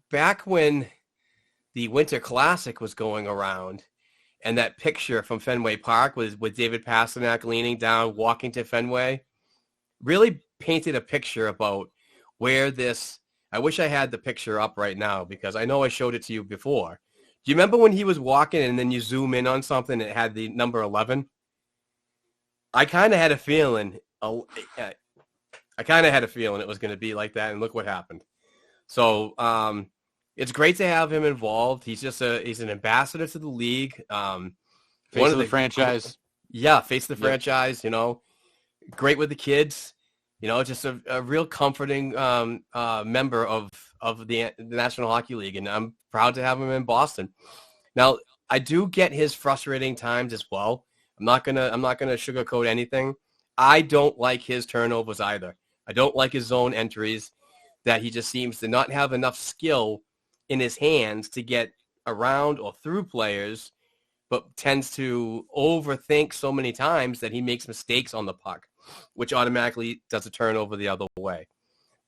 back when the Winter Classic was going around and that picture from Fenway Park was with David Pastrnak leaning down, walking to Fenway, really painted a picture about where this, I wish I had the picture up right now because I know I showed it to you before. Do you remember when he was walking and then you zoom in on something that had the number 11? I kind of had a feeling it was going to be like that, and look what happened. So it's great to have him involved. He's an ambassador to the league. Face of the franchise. Yeah, face of the franchise, great with the kids, just a real comforting member of the National Hockey League, and I'm proud to have him in Boston. Now, I do get his frustrating times as well. I'm not gonna sugarcoat anything. I don't like his turnovers either. I don't like his zone entries, that he just seems to not have enough skill in his hands to get around or through players, but tends to overthink so many times that he makes mistakes on the puck, which automatically does a turnover the other way.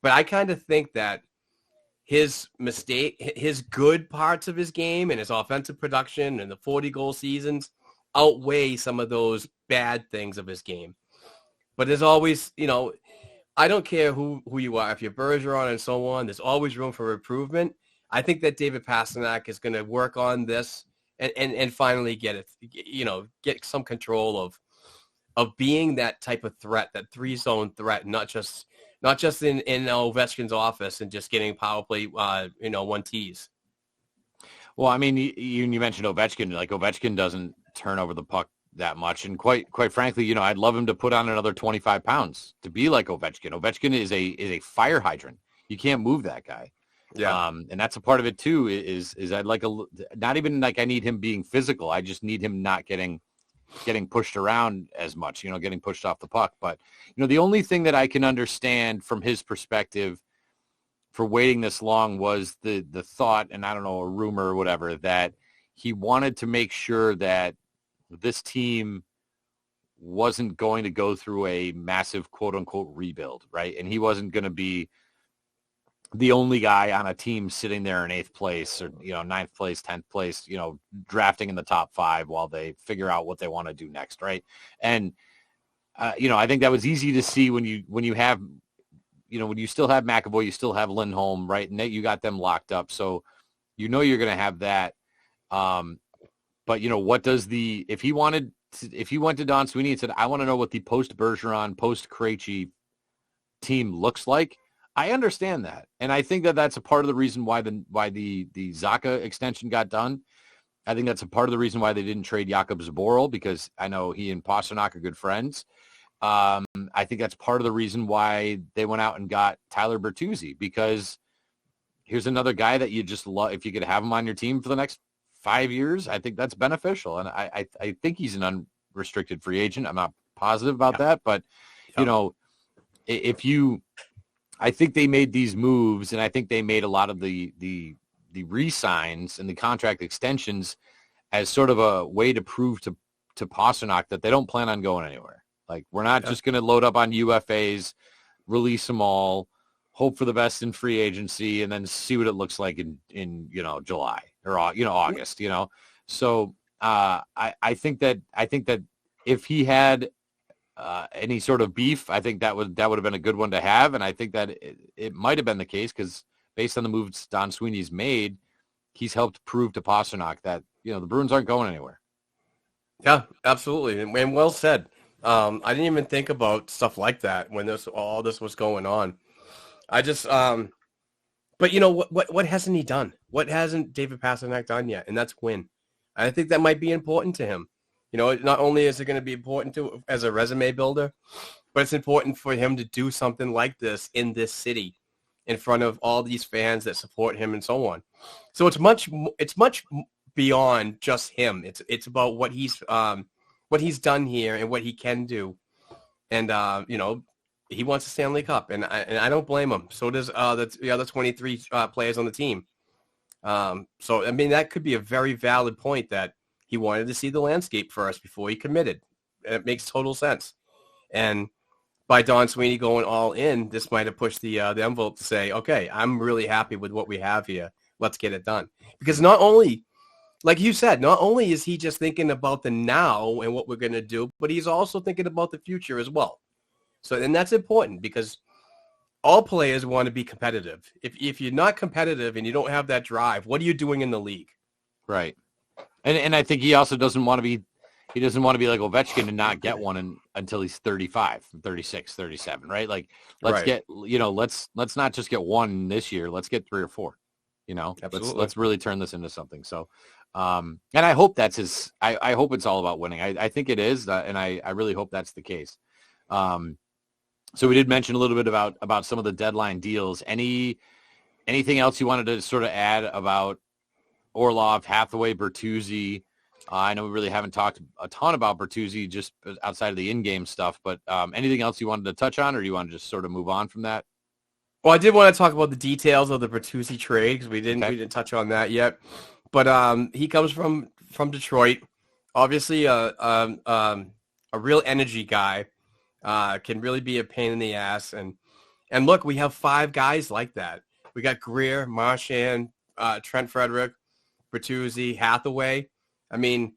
But I kind of think that his good parts of his game and his offensive production and the 40-goal seasons outweigh some of those bad things of his game. But there's always, I don't care who you are, if you're Bergeron and so on, there's always room for improvement. I think that David Pastrnak is going to work on this and finally get some control of being that type of threat, that 3-zone threat, not just in Ovechkin's office and just getting power play, 1Ts. Well, I mean, you mentioned Ovechkin. Like, Ovechkin doesn't turn over the puck that much, and quite frankly, I'd love him to put on another 25 pounds to be like Ovechkin. Ovechkin is a fire hydrant. You can't move that guy. Yeah. And that's a part of it too, is I'd like not even like I need him being physical. I just need him not getting pushed around as much, getting pushed off the puck. But, the only thing that I can understand from his perspective for waiting this long was the thought, and I don't know, a rumor or whatever, that he wanted to make sure that this team wasn't going to go through a massive quote unquote rebuild, right? And he wasn't going to be the only guy on a team sitting there in 8th place or, 9th place, 10th place, drafting in the top 5 while they figure out what they want to do next. Right. And, I think that was easy to see when you have, when you still have McAvoy, you still have Lindholm, right? And you got them locked up. So, you're going to have that. But, what does if he went to Don Sweeney and said, I want to know what the post-Bergeron, post-Krejci team looks like, I understand that. And I think that that's a part of the reason why the Zacha extension got done. I think that's a part of the reason why they didn't trade Jakub Zboril, because I know he and Pastrnak are good friends. I think that's part of the reason why they went out and got Tyler Bertuzzi, because here's another guy that you just love. If you could have him on your team for the next 5 years, I think that's beneficial. And I think he's an unrestricted free agent. I'm not positive about that, but I think they made these moves, and I think they made a lot of the re-signs and the contract extensions as sort of a way to prove to Pastrnak that they don't plan on going anywhere. Like, we're not just going to load up on UFAs, release them all, hope for the best in free agency, and then see what it looks like in July or August. So I think that if he had any sort of beef, I think that would have been a good one to have, and I think that it might have been the case, because based on the moves Don Sweeney's made, he's helped prove to Pastrnak that the Bruins aren't going anywhere. Yeah, absolutely, and well said. I didn't even think about stuff like that when all this was going on. I just, but what hasn't he done? What hasn't David Pastrnak done yet? And that's win. I think that might be important to him. Not only is it going to be important to as a resume builder, but it's important for him to do something like this in this city, in front of all these fans that support him and so on. So it's much beyond just him. It's about what he's done here and what he can do, and he wants a Stanley Cup, and I don't blame him. So does the other 23 players on the team. So I mean, that could be a very valid point, that he wanted to see the landscape first before he committed. It makes total sense. And by Don Sweeney going all in, this might have pushed the envelope to say, okay, I'm really happy with what we have here. Let's get it done. Because not only, like you said, not only is he just thinking about the now and what we're going to do, but he's also thinking about the future as well. So, and that's important, because all players want to be competitive. If you're not competitive and you don't have that drive, what are you doing in the league? Right. And I think he also doesn't want to be like Ovechkin and not get one until he's 35, 36, 37, right? Like, let's get, let's not just get one this year. Let's get 3 or 4, let's really turn this into something. So, and I hope that's I hope it's all about winning. I think it is. And I really hope that's the case. So we did mention a little bit about some of the deadline deals. Anything else you wanted to sort of add about Orlov, Hathaway, Bertuzzi. I know we really haven't talked a ton about Bertuzzi just outside of the in-game stuff, but anything else you wanted to touch on, or do you want to just sort of move on from that? Well, I did want to talk about the details of the Bertuzzi trade because we didn't touch on that yet. But he comes from Detroit, obviously a real energy guy, can really be a pain in the ass. And look, we have 5 guys like that. We got Greer, Marchand, Trent Frederick, Bertuzzi, Hathaway. I mean,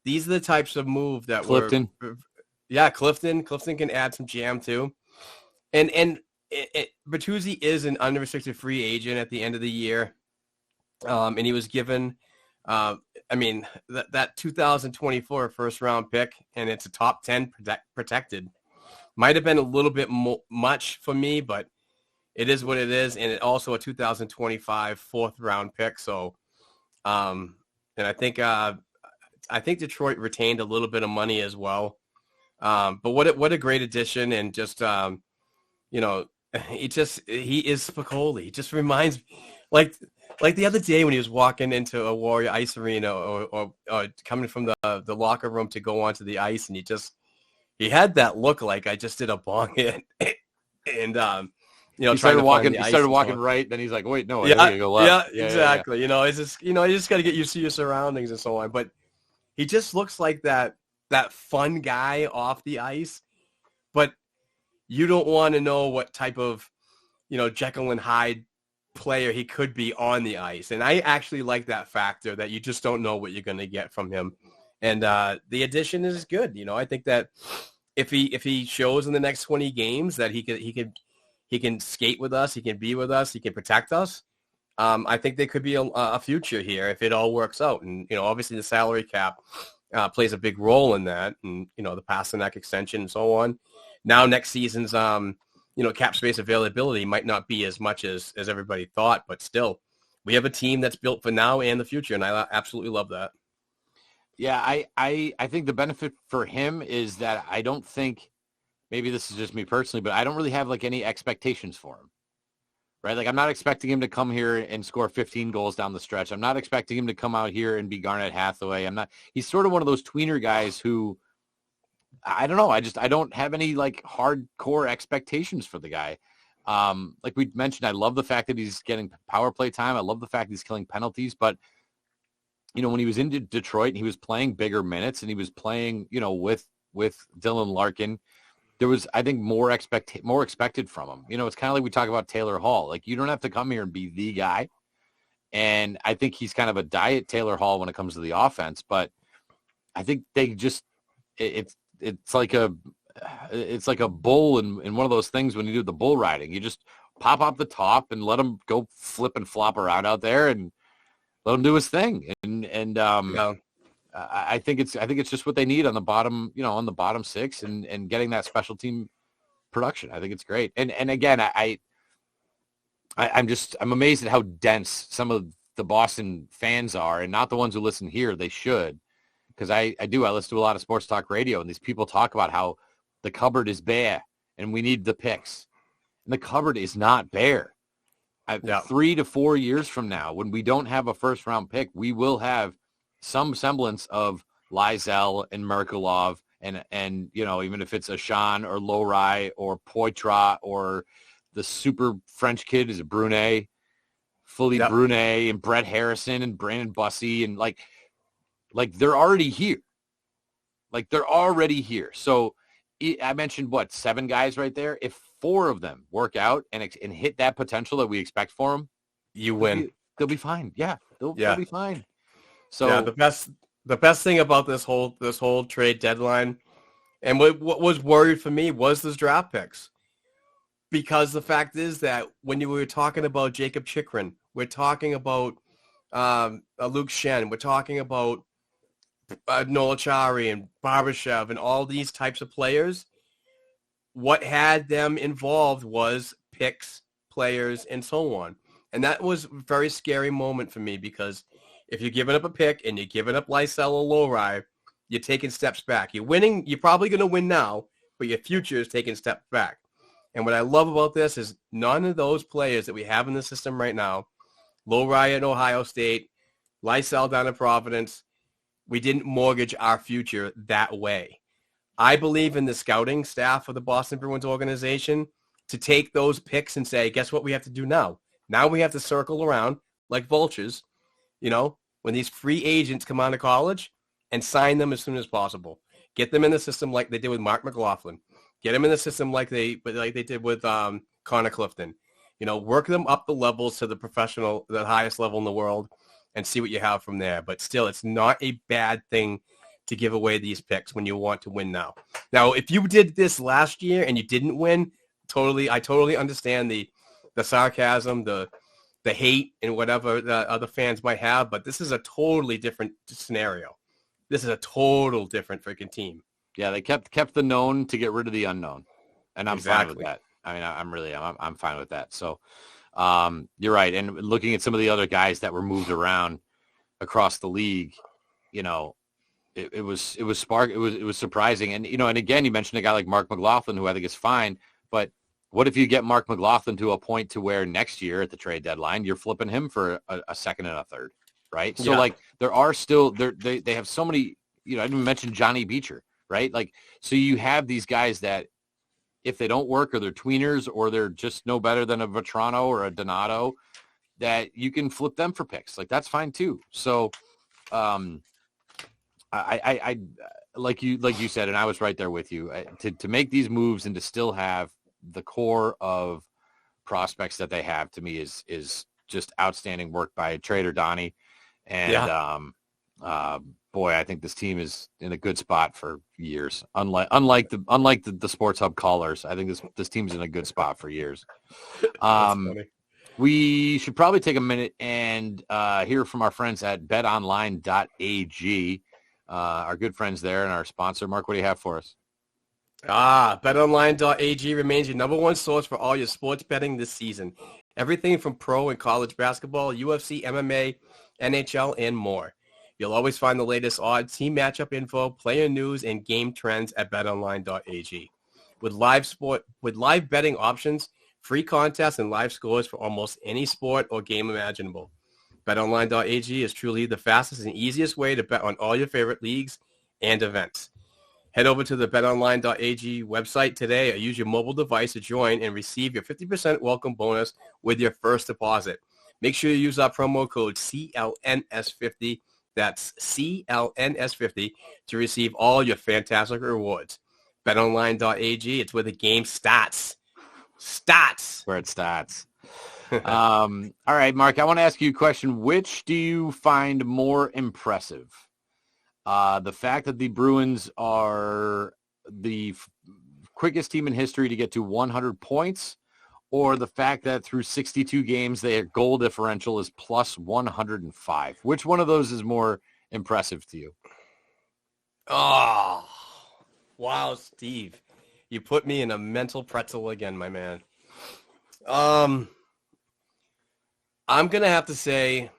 these are the types of move that Clifton. Clifton can add some jam too. And Bertuzzi is an unrestricted free agent at the end of the year. And he was given, that 2024 first round pick, and it's a top 10 protected. Might have been a little bit much for me, but it is what it is. And it also a 2025 fourth round pick. So, and I think Detroit retained a little bit of money as well. But what a great addition, and just he is Spicoli. He just reminds me, like the other day when he was walking into a Warrior Ice Arena or coming from the locker room to go onto the ice, and he had that look like I just did a bong hit, and he started walking right, then he's like, wait, no, I gotta go left. Yeah, exactly. Yeah. It's just you just got to get used to your surroundings and so on. But he just looks like that fun guy off the ice, but you don't want to know what type of, Jekyll and Hyde player he could be on the ice. And I actually like that factor that you just don't know what you're going to get from him. And the addition is good. I think that if he shows in the next 20 games that he can skate with us, he can be with us, he can protect us, I think there could be a future here if it all works out. And, obviously the salary cap plays a big role in that, and, the Pasternak extension and so on. Now next season's, cap space availability might not be as much as everybody thought, but still we have a team that's built for now and the future. And I absolutely love that. Yeah, I think the benefit for him is that I don't think, maybe this is just me personally, but I don't really have like any expectations for him, right? Like I'm not expecting him to come here and score 15 goals down the stretch. I'm not expecting him to come out here and be Garnett Hathaway. He's sort of one of those tweener guys who, I don't know. I don't have any like hardcore expectations for the guy. Like we mentioned, I love the fact that he's getting power play time. I love the fact he's killing penalties, but when he was in Detroit and he was playing bigger minutes and he was playing, with Dylan Larkin, there was, I think, more expected from him. It's kind of like we talk about Taylor Hall. Like you don't have to come here and be the guy. And I think he's kind of a diet Taylor Hall when it comes to the offense, but I think they just, it's like a bull in one of those things when you do the bull riding. You just pop up the top and let him go flip and flop around out there and let him do his thing. And I think it's just what they need on the bottom, on the bottom six and getting that special team production. I think it's great. And again, I'm amazed at how dense some of the Boston fans are, and not the ones who listen here. They should. Because I listen to a lot of sports talk radio, and these people talk about how the cupboard is bare and we need the picks. And the cupboard is not bare. 3 to 4 years from now, when we don't have a first round pick, we will have some semblance of Lysell and Merkulov and even if it's Ashan or Lowry or Poitras or the super French kid is a Brunet, Brunet and Brett Harrison and Brandon Bussey and like they're already here. So I mentioned 7 guys right there. If 4 of them work out and hit that potential that we expect for them, you win. They'll be fine. Yeah, they'll be fine. So the best thing about this whole trade deadline, and what was worried for me was those draft picks, because the fact is that when you were talking about Jacob Chikrin, we're talking about Luke Shen, we're talking about Noel Chari and Barbashev and all these types of players, what had them involved was picks, players, and so on. And that was a very scary moment for me, because if you're giving up a pick and you're giving up Lysell or Lowry, you're taking steps back. You're winning. You're probably going to win now, but your future is taking steps back. And what I love about this is none of those players that we have in the system right now, Lowry at Ohio State, Lysell down in Providence. We didn't mortgage our future that way. I believe in the scouting staff of the Boston Bruins organization to take those picks and say, guess what we have to do now? Now we have to circle around like vultures, when these free agents come out of college, and sign them as soon as possible. Get them in the system like they did with Mark McLaughlin. Get them in the system like they did with Connor Clifton. Work them up the levels to the highest level in the world, and see what you have from there. But still, it's not a bad thing to give away these picks when you want to win now. Now, if you did this last year and you didn't win, I totally understand the sarcasm, the hate, and whatever the other fans might have. But this is a totally different scenario. This is a total different freaking team. Yeah, they kept the known to get rid of the unknown, and I'm fine with that. I mean, I'm fine with that. So, you're right. And looking at some of the other guys that were moved around across the league, it was surprising. And and again, you mentioned a guy like Mark McLaughlin, who I think is fine. But what if you get Mark McLaughlin to a point to where next year at the trade deadline you're flipping him for a second and a third, right? So there are still they have so many. I didn't even mention Johnny Beecher, right? So you have these guys that, if they don't work, or they're tweeners, or they're just no better than a Vetrano or a Donato, that you can flip them for picks. That's fine too. So, I like you said, and I was right there with you, to make these moves and to still have the core of prospects that they have, to me is just outstanding work by Trader Donnie. And boy, I think this team is in a good spot for years. Unlike the Sports Hub callers, I think this team's in a good spot for years. We should probably take a minute and hear from our friends at betonline.ag, our good friends there and our sponsor. Mark, what do you have for us? betonline.ag remains your number one source for all your sports betting this season. Everything from pro and college basketball, UFC, MMA, NHL, and more. You'll always find the latest odds, team matchup info, player news, and game trends at betonline.ag. With live betting options, free contests, and live scores for almost any sport or game imaginable. BetOnline.ag is truly the fastest and easiest way to bet on all your favorite leagues and events. Head over to the betonline.ag website today or use your mobile device to join and receive your 50% welcome bonus with your first deposit. Make sure you use our promo code CLNS50. That's CLNS50 to receive all your fantastic rewards. BetOnline.ag, it's where the game starts. Where it starts. All right, Mark, I want to ask you a question. Which do you find more impressive? The fact that the Bruins are the quickest team in history to get to 100 points, or the fact that through 62 games, their goal differential is plus 105? Which one of those is more impressive to you? Oh, wow, Steve. You put me in a mental pretzel again, my man. I'm going to have to say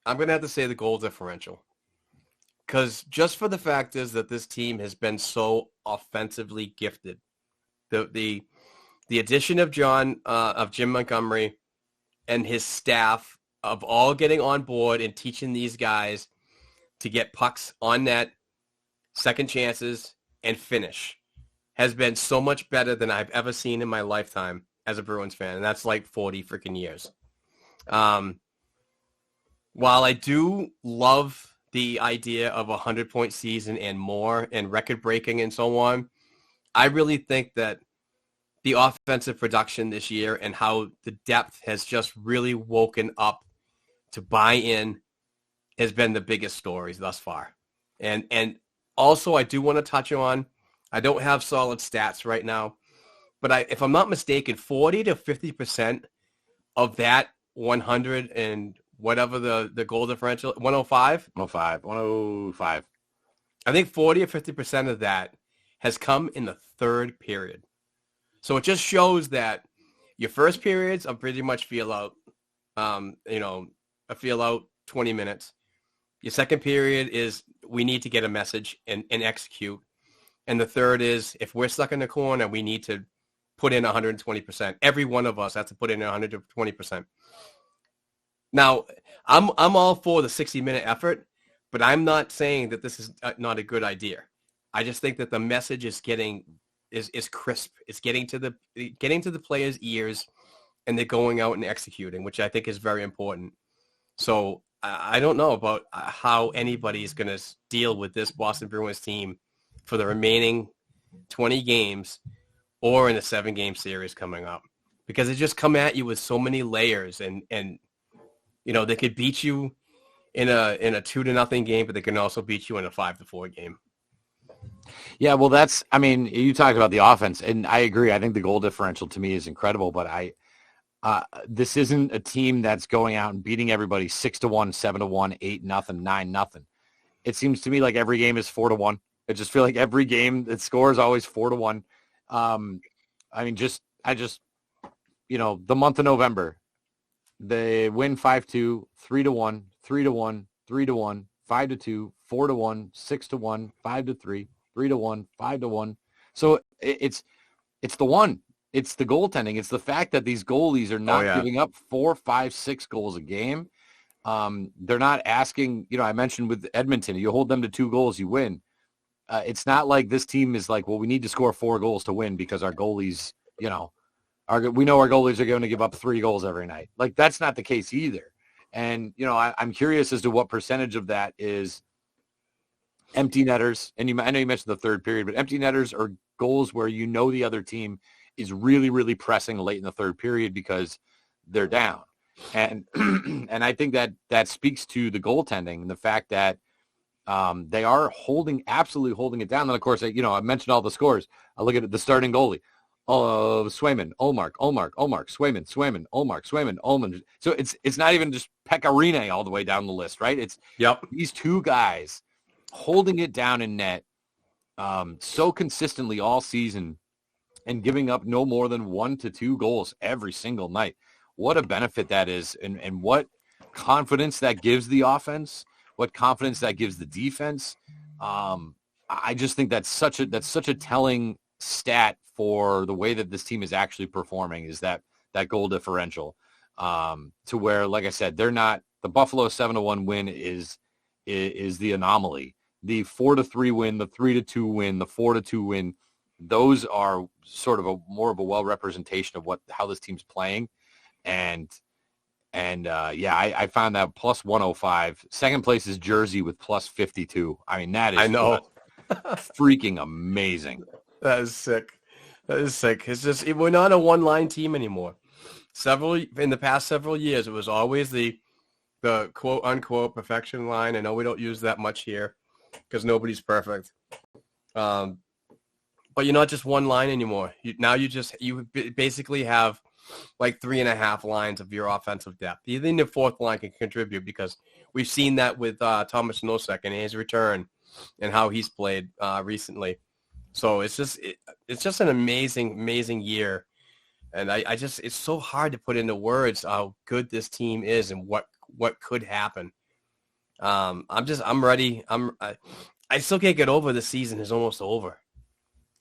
the goal differential. Because just for the fact is that this team has been so offensively gifted. The addition of Jim Montgomery and his staff of all getting on board and teaching these guys to get pucks on net, second chances, and finish has been so much better than I've ever seen in my lifetime as a Bruins fan. And that's like 40 freaking years. While I do love the idea of 100-point season and more and record-breaking and so on, I really think that the offensive production this year and how the depth has just really woken up to buy in has been the biggest stories thus far. And also, I do want to touch on, I don't have solid stats right now, but if I'm not mistaken, 40 to 50% of that 100 and whatever the goal differential, 105? 105. I think 40 or 50% of that has come in the third period. So it just shows that your first periods are pretty much feel out, a feel out 20 minutes. Your second period is we need to get a message and execute. And the third is if we're stuck in the corner, we need to put in 120%. Every one of us has to put in 120%. Now, I'm all for the 60-minute effort, but I'm not saying that this is not a good idea. I just think that the message is is crisp. It's getting to the players' ears, and they're going out and executing, which I think is very important. So I don't know about how anybody is going to deal with this Boston Bruins team for the remaining 20 games or in a 7-game series coming up, because they just come at you with so many layers, and they could beat you in a 2-0 game, but they can also beat you in a 5-4 game. Yeah, well, you talked about the offense, and I agree. I think the goal differential to me is incredible, but this isn't a team that's going out and beating everybody 6-1, 7-1, 8-0, 9-0. It seems to me like every game is 4-1. I just feel like every game that scores always 4-1. The month of November, they win 5-2, 3-1, 3-1, 3-1, 5-2, 4-1, 6-1, 5-3, 3-1, 5-1. So it's the one. It's the goaltending. It's the fact that these goalies are not giving up 4, 5, 6 goals a game. They're not asking, I mentioned with Edmonton, you hold them to 2 goals, you win. It's not like this team is like, well, we need to score 4 goals to win because our goalies, we know our goalies are going to give up 3 goals every night. Like, that's not the case either. And, I'm curious as to what percentage of that is empty netters. And I know you mentioned the third period, but empty netters are goals where the other team is really, really pressing late in the third period because they're down. And and I think that speaks to the goaltending and the fact that they are absolutely holding it down. And, of course, I mentioned all the scores. I look at the starting goalie. Swayman, Ullmark, Swayman, Ullmark, Ullman. So it's not even just Pecorine all the way down the list, right? It's these 2 guys holding it down in net so consistently all season and giving up no more than 1 to 2 goals every single night. What a benefit that is, and what confidence that gives the offense, what confidence that gives the defense. I just think that's such a telling stat for the way that this team is actually performing, is that goal differential, to where, like I said, they're not the Buffalo 7-1 win is the anomaly. The 4-3 win, the 3-2 win, the 4-2 win, those are sort of more of a well representation of how this team's playing. I found that plus 105. Second place is Jersey with plus 52. I mean, that is freaking amazing. That is sick. It's just, we're not a one-line team anymore. In the past several years, it was always the quote unquote perfection line. I know we don't use that much here because nobody's perfect. But you're not just one line anymore. You basically have like 3.5 lines of your offensive depth. Even the 4th line can contribute, because we've seen that with Thomas Nosek and his return and how he's played recently. So it's just an amazing year. And it's so hard to put into words how good this team is and what could happen. I'm ready. I still can't get over the season is almost over.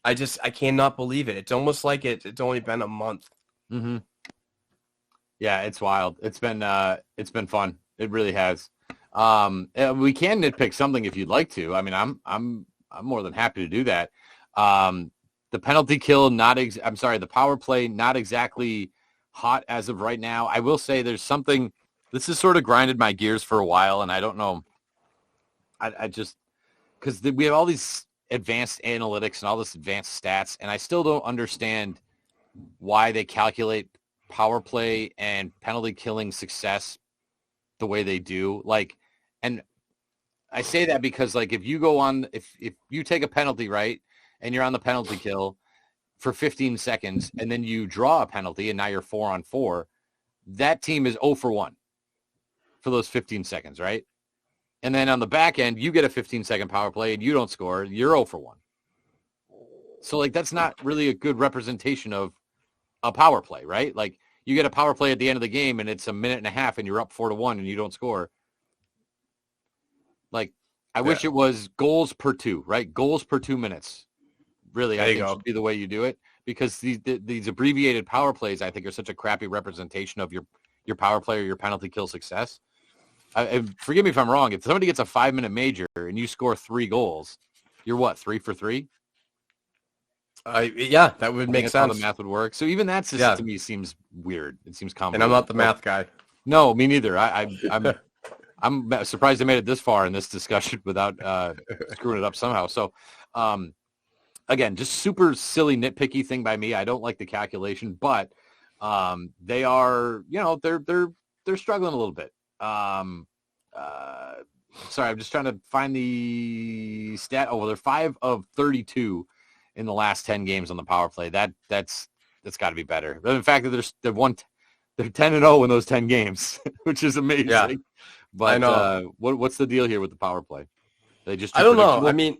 I cannot believe it. It's almost like it's only been a month. Mm-hmm. Yeah, it's wild. It's been fun. It really has. We can nitpick something if you'd like to. I mean, I'm more than happy to do that. The penalty kill, the power play, not exactly hot as of right now. I will say there's something. This has sort of grinded my gears for a while, and I don't know. I just, because we have all these advanced analytics and all this advanced stats, and I still don't understand why they calculate power play and penalty killing success the way they do. Like, and I say that because, like, if you take a penalty, right, and you're on the penalty kill for 15 seconds, and then you draw a penalty, and now you're 4-on-4, that team is 0 for 1 for those 15 seconds, right? And then on the back end, you get a 15-second power play, and you don't score, you're 0 for 1. So, like, that's not really a good representation of a power play, right? Like, you get a power play at the end of the game, and it's a minute and a half, and you're up 4-1, and you don't score. Like, I wish it was goals per 2, right? Goals per 2 minutes. Really, I think should be the way you do it, because these abbreviated power plays, I think, are such a crappy representation of your power play or your penalty kill success. forgive me if I'm wrong. If somebody gets a 5-minute major and you score 3 goals, you're what, 3 for 3? Yeah, that would make sense. How the math would work. So even that to me seems weird. It seems complicated. And I'm not the math guy. No, me neither. I'm surprised I made it this far in this discussion without screwing it up somehow. So, again, just super silly nitpicky thing by me. I don't like the calculation, but they are, they're struggling a little bit. Sorry, I'm just trying to find the stat. Oh, well, they're 5 of 32 in the last 10 games on the power play. That's got to be better. But in fact, they're 10-0 in those 10 games, which is amazing. Yeah. But I know. What's the deal here with the power play? They just I don't know. I mean,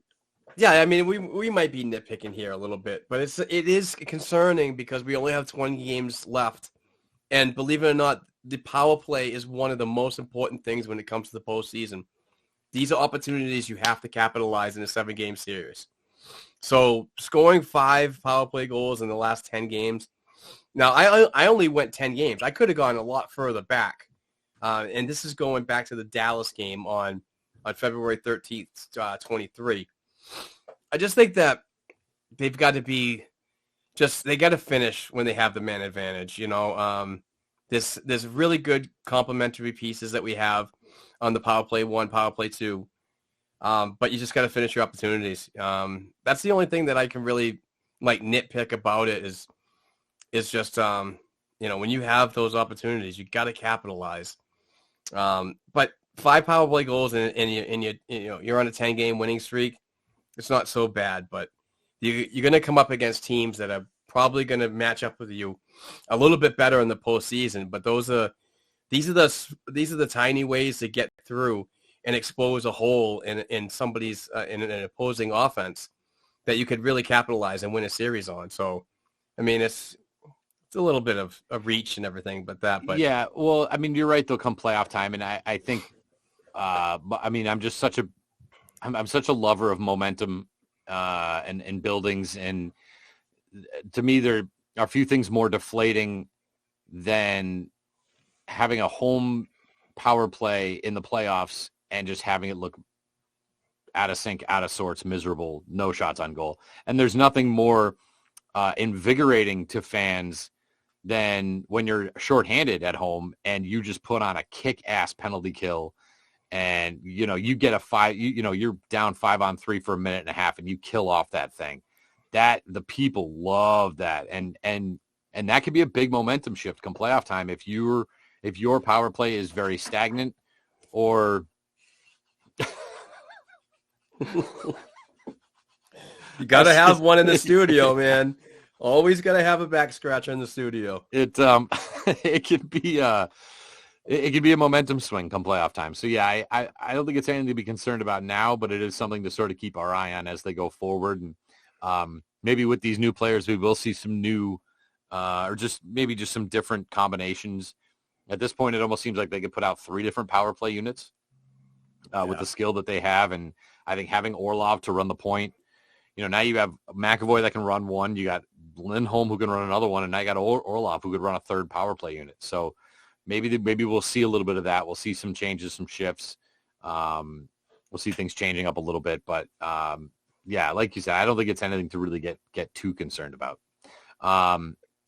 we might be nitpicking here a little bit, but it is concerning because we only have 20 games left, and believe it or not, the power play is one of the most important things when it comes to the postseason. These are opportunities you have to capitalize in a 7-game series. So scoring 5 power play goals in the last 10 games. Now, I only went 10 games. I could have gone a lot further back. And this is going back to the Dallas game on February 13th, 23. I just think that they've got to they got to finish when they have the man advantage. There's really good complementary pieces that we have on the power play 1, power play 2. But you just got to finish your opportunities. That's the only thing that I can really nitpick about it is just, when you have those opportunities, you got to capitalize. But 5 power play goals and you're on a 10-game winning streak. It's not so bad, but you're going to come up against teams that are probably going to match up with you a little bit better in the postseason. But these are the tiny ways to get through and expose a hole in somebody's in an opposing offense that you could really capitalize and win a series on. So, I mean, it's a little bit of a reach and everything, but yeah. Well, I mean, you're right. They'll come playoff time, and I think, I mean, I'm such a lover of momentum and buildings, and to me, there are a few things more deflating than having a home power play in the playoffs and just having it look out of sync, out of sorts, miserable, no shots on goal. And there's nothing more invigorating to fans than when you're shorthanded at home and you just put on a kick-ass penalty kill and, you get a 5, you're down 5-on-3 for a minute and a half and you kill off that thing. That the people love that. And that could be a big momentum shift come playoff time if your power play is very stagnant or you got to have one in the studio, man. Always got to have a back scratcher in the studio. It could be a momentum swing come playoff time. So yeah, I don't think it's anything to be concerned about now, but it is something to sort of keep our eye on as they go forward. And maybe with these new players, we will see some new or just some different combinations. At this point, it almost seems like they could put out 3 different power play units with the skill that they have. And I think having Orlov to run the point, now you have McAvoy that can run one. You got Lindholm who can run another one. And now you got Orlov who could run a 3rd power play unit. So maybe we'll see a little bit of that. We'll see some changes, some shifts. We'll see things changing up a little bit. But, yeah, like you said, I don't think it's anything to really get too concerned about.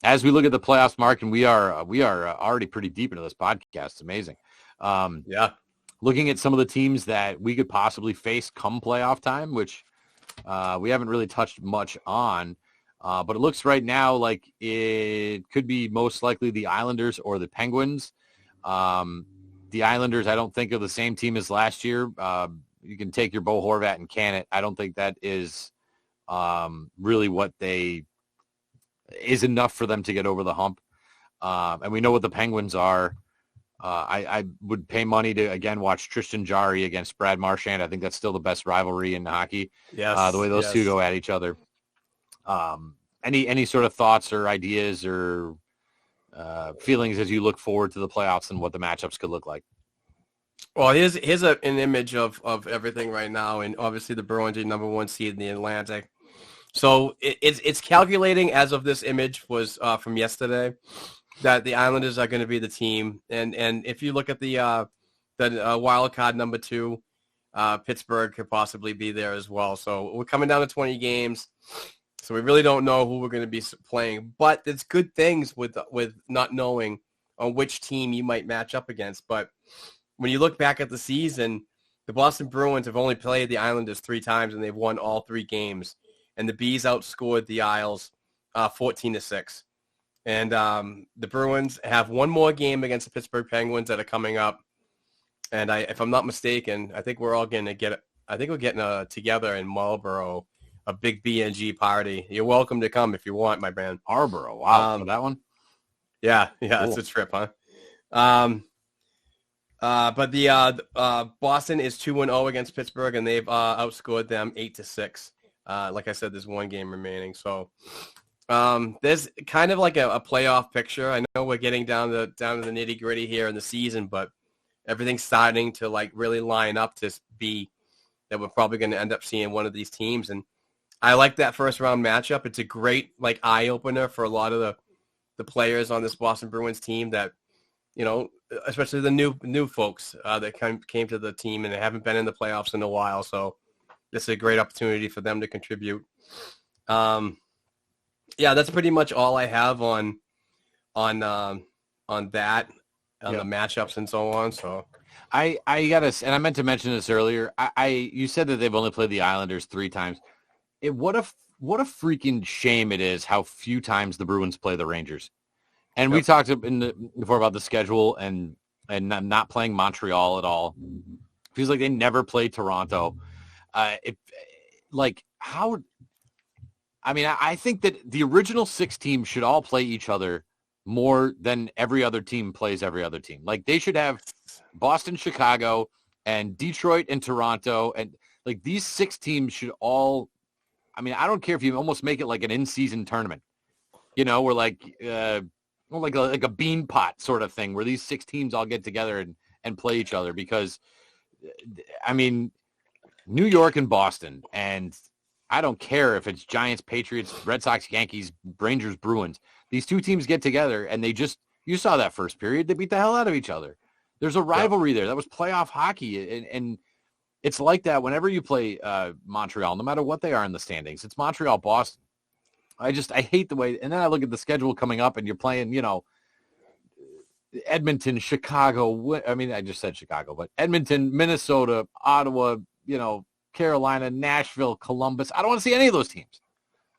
As we look at the playoffs, Mark, and we are already pretty deep into this podcast. It's amazing. Yeah. Looking at some of the teams that we could possibly face come playoff time, which we haven't really touched much on, but it looks right now like it could be most likely the Islanders or the Penguins. The Islanders, I don't think, are the same team as last year. You can take your Bo Horvat and can it. I don't think that is really what is enough for them to get over the hump. And we know what the Penguins are. I would pay money to, again, watch Tristan Jarry against Brad Marchand. I think that's still the best rivalry in hockey. Yes, the way those two go at each other. Any sort of thoughts or ideas or feelings as you look forward to the playoffs and what the matchups could look like? Well, here's an image of everything right now, and obviously the Bruins are number 1 seed in the Atlantic. So it's calculating as of this image was from yesterday that the Islanders are going to be the team, and if you look at the the wild card number 2. Pittsburgh could possibly be there as well. So we're coming down to 20 games. So we really don't know who we're going to be playing. But there's good things with not knowing on which team you might match up against. But when you look back at the season, the Boston Bruins have only played the Islanders 3 times, and they've won all 3 games. And the Bees outscored the Isles 14-6. And the Bruins have one more game against the Pittsburgh Penguins that are coming up. And if I'm not mistaken, I think we're all going to get – I think we're getting together in Marlborough, a big BNG party. You're welcome to come if you want, my man. Marlborough, wow, for that one? Yeah, cool. It's a trip, huh? But the Boston is 2-0 against Pittsburgh, and they've outscored them 8-6. Like I said, there's one game remaining. So there's kind of like a playoff picture. I know we're getting down to the nitty-gritty here in the season, but everything's starting to like really line up to be that we're probably going to end up seeing one of these teams. And I like that first round matchup. It's a great like eye opener for a lot of the players on this Boston Bruins team that, you know, especially the new folks that came to the team and they haven't been in the playoffs in a while. So this is a great opportunity for them to contribute. Yeah, that's pretty much all I have on that. On the matchups and so on. So I gotta, and I meant to mention this earlier. You said that they've only played the Islanders 3 times. What a freaking shame it is how few times the Bruins play the Rangers. And we talked before about the schedule and not playing Montreal at all. Feels like they never played Toronto. I think that the original 6 teams should all play each other more than every other team plays every other team. Like they should have Boston, Chicago, and Detroit and Toronto. And like these 6 teams should all, I mean, I don't care if you almost make it like an in-season tournament, you know, where like a bean pot sort of thing where these 6 teams all get together and play each other because, I mean, New York and Boston, and I don't care if it's Giants, Patriots, Red Sox, Yankees, Rangers, Bruins. These 2 teams get together, and you saw that first period. They beat the hell out of each other. There's a rivalry there. That was playoff hockey, and it's like that whenever you play Montreal, no matter what they are in the standings. It's Montreal, Boston. I hate the way, and then I look at the schedule coming up, and you're playing, you know, Edmonton, Chicago. I mean, I just said Chicago, but Edmonton, Minnesota, Ottawa, you know, Carolina, Nashville, Columbus. I don't want to see any of those teams.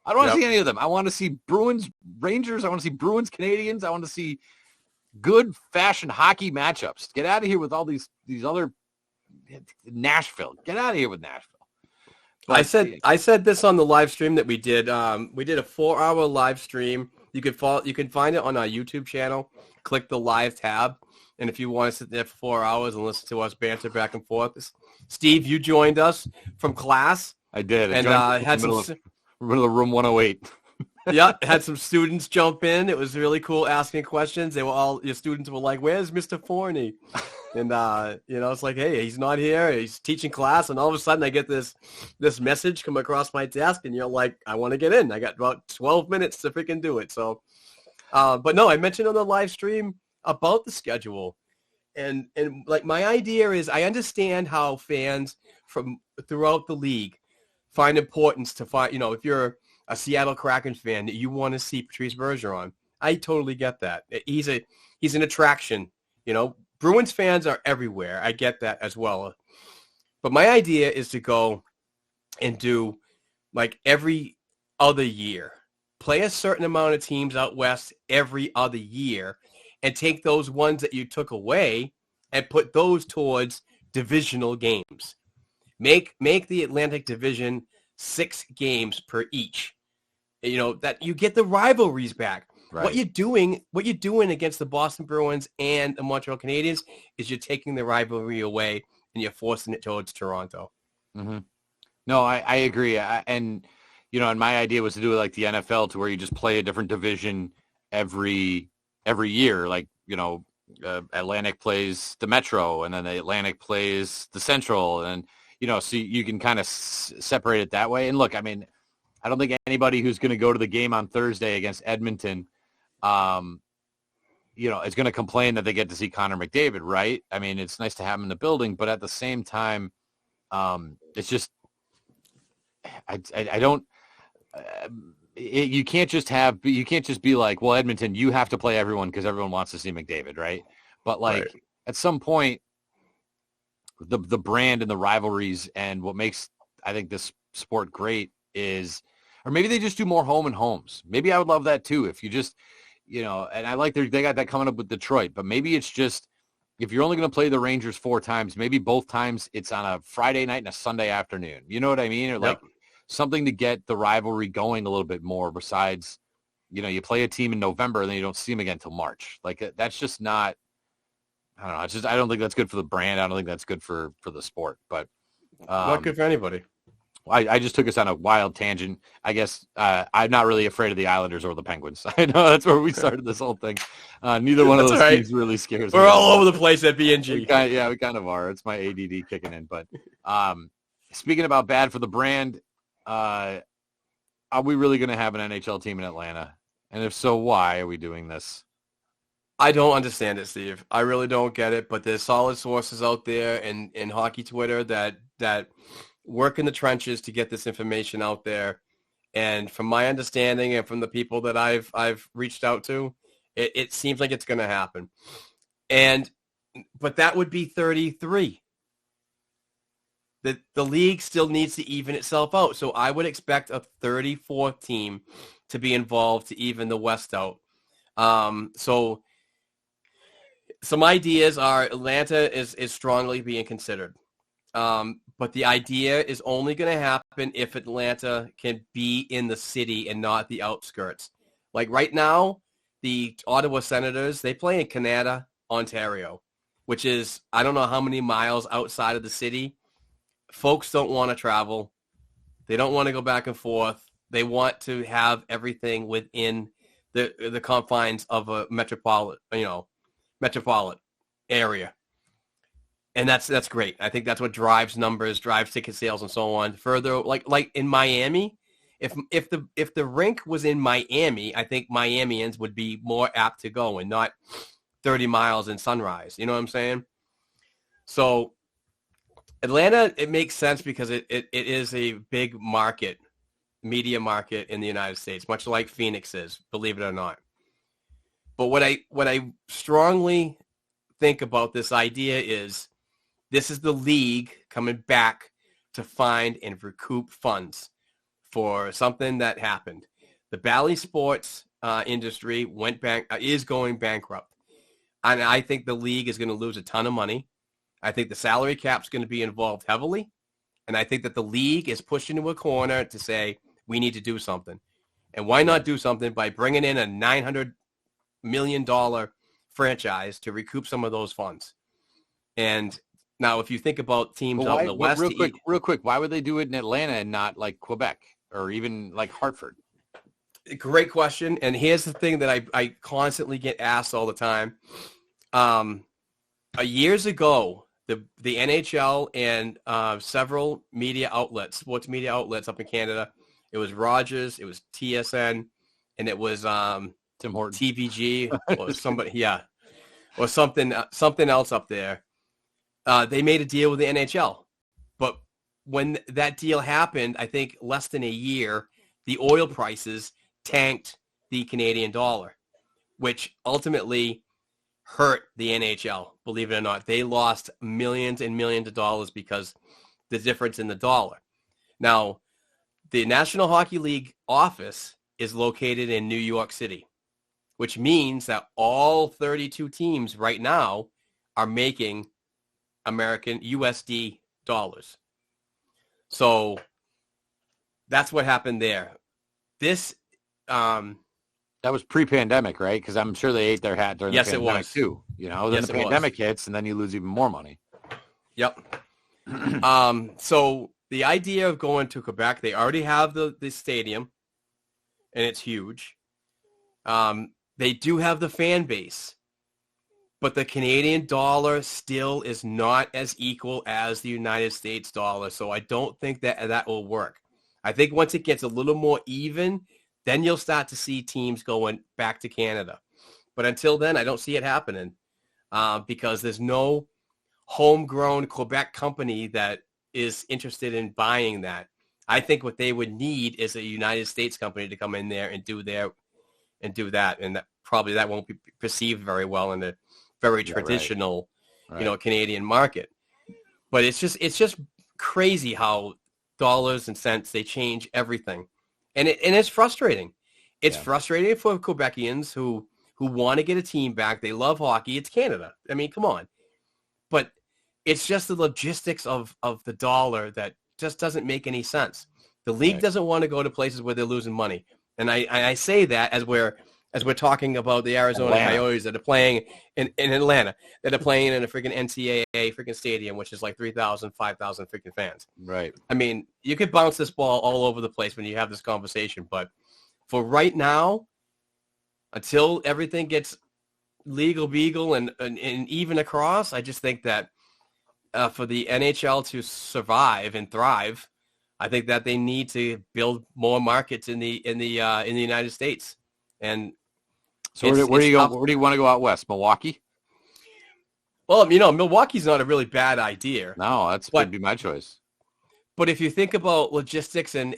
I don't want to see any of them. I want to see Bruins, Rangers. I want to see Bruins, Canadians. I want to see good fashion hockey matchups. Get out of here with all these other Nashville. Get out of here with Nashville. But I said this on the live stream that we did. We did a 4-hour live stream. You can find it on our YouTube channel. Click the live tab. And if you want to sit there for 4 hours and listen to us banter back and forth, Steve, you joined us from class. I did. And had some middle of room 108. Yeah, had some students jump in. It was really cool asking questions. They were all, your students were like, "Where's Mr. Forni?" And you know, it's like, hey, he's not here. He's teaching class, and all of a sudden I get this message come across my desk, and you're like, I want to get in. I got about 12 minutes to freaking do it. So, but no, I mentioned on the live stream about the schedule, and like my idea is, I understand how fans from throughout the league find importance to find, you know, if you're a Seattle Kraken fan, that you want to see Patrice Bergeron. I totally get that. He's an attraction. You know, Bruins fans are everywhere. I get that as well. But my idea is to go and do like every other year, play a certain amount of teams out west every other year, and take those ones that you took away and put those towards divisional games. Make the Atlantic Division 6 games per each. You know, that you get the rivalries back. Right. What you're doing against the Boston Bruins and the Montreal Canadiens is you're taking the rivalry away and you're forcing it towards Toronto. Mm-hmm. No, I agree. And, you know, and my idea was to do it like the NFL, to where you just play a different division every year. Like, you know, Atlantic plays the Metro, and then the Atlantic plays the Central, and, you know, so you can kind of separate it that way. And look, I mean, I don't think anybody who's going to go to the game on Thursday against Edmonton, is going to complain that they get to see Connor McDavid, right? I mean, it's nice to have him in the building, but at the same time, it's just, I don't, you can't just be like, well, Edmonton, you have to play everyone because everyone wants to see McDavid, right? But like at some point, the brand and the rivalries and what makes, I think, this sport great is, or maybe they just do more home and homes. Maybe I would love that too. If you just, and I like they got that coming up with Detroit, but maybe it's just, if you're only going to play the Rangers 4 times, maybe both times it's on a Friday night and a Sunday afternoon. You know what I mean? Or like something to get the rivalry going a little bit more besides, you play a team in November and then you don't see them again until March. Like that's just not, I don't know. It's just, I don't think that's good for the brand. I don't think that's good for the sport, but not good for anybody. I just took us on a wild tangent. I guess I'm not really afraid of the Islanders or the Penguins. I know that's where we started this whole thing. Neither one of those teams really scares me. We're all over the place at B&G. We kind of are. It's my ADD kicking in. But speaking about bad for the brand, are we really going to have an NHL team in Atlanta? And if so, why are we doing this? I don't understand it, Steve. I really don't get it. But there's solid sources out there in hockey Twitter that work in the trenches to get this information out there. And from my understanding and from the people that I've reached out to, it seems like it's going to happen. But that would be 33. The league still needs to even itself out. So I would expect a 34th team to be involved to even the West out. So some ideas are Atlanta is strongly being considered. But the idea is only going to happen if Atlanta can be in the city and not the outskirts. Like right now, the Ottawa Senators, they play in Canada, Ontario, which is, I don't know how many miles outside of the city. Folks don't want to travel. They don't want to go back and forth. They want to have everything within the confines of a metropolitan area. And that's great. I think that's what drives numbers, drives ticket sales, and so on. Further, like in Miami, if the rink was in Miami, I think Miamians would be more apt to go and not 30 miles in Sunrise. You know what I'm saying? So Atlanta, it makes sense because it is a big market, media market in the United States, much like Phoenix is, believe it or not. But what I strongly think about this idea is this is the league coming back to find and recoup funds for something that happened. The Bally sports industry is going bankrupt. And I think the league is going to lose a ton of money. I think the salary cap is going to be involved heavily. And I think that the league is pushed into a corner to say, we need to do something. And why not do something by bringing in a $900 million franchise to recoup some of those funds? And now, if you think about teams out in the West. Real quick, why would they do it in Atlanta and not like Quebec or even like Hartford? Great question. And here's the thing that I constantly get asked all the time. Years ago, the NHL and several media outlets, sports media outlets up in Canada, it was Rogers, it was TSN, and it was Tim Hortons, TVG, or somebody, or something else up there. They made a deal with the NHL. But when that deal happened, I think less than a year, the oil prices tanked the Canadian dollar, which ultimately hurt the NHL, believe it or not. They lost millions and millions of dollars because the difference in the dollar. Now, the National Hockey League office is located in New York City, which means that all 32 teams right now are making American USD dollars. So that's what happened there. This that was pre-pandemic, right? Because I'm sure they ate their hat during the pandemic too. Then the pandemic hits, and then you lose even more money. Yep. So the idea of going to Quebec, they already have the stadium, and it's huge. They do have the fan base, but the Canadian dollar still is not as equal as the United States dollar. So I don't think that will work. I think once it gets a little more even, then you'll start to see teams going back to Canada. But until then, I don't see it happening because there's no homegrown Quebec company that is interested in buying that. I think what they would need is a United States company to come in there and do that, and that probably that won't be perceived very well in the very traditional, Canadian market. But it's just crazy how dollars and cents, they change everything, and it's frustrating. It's frustrating for Quebecians who want to get a team back. They love hockey. It's Canada. I mean, come on. But it's just the logistics of the dollar that just doesn't make any sense. The league doesn't want to go to places where they're losing money. And I say that as we're talking about the Arizona Coyotes that are playing in Atlanta, that are playing in a freaking NCAA freaking stadium, which is like 3,000, 5,000 freaking fans. Right. I mean, you could bounce this ball all over the place when you have this conversation, but for right now, until everything gets legal beagle and even across, I just think that for the NHL to survive and thrive, I think that they need to build more markets in the United States. And so where do you go? Where do you want to go out west? Milwaukee? Well, Milwaukee's not a really bad idea. No, would be my choice. But if you think about logistics and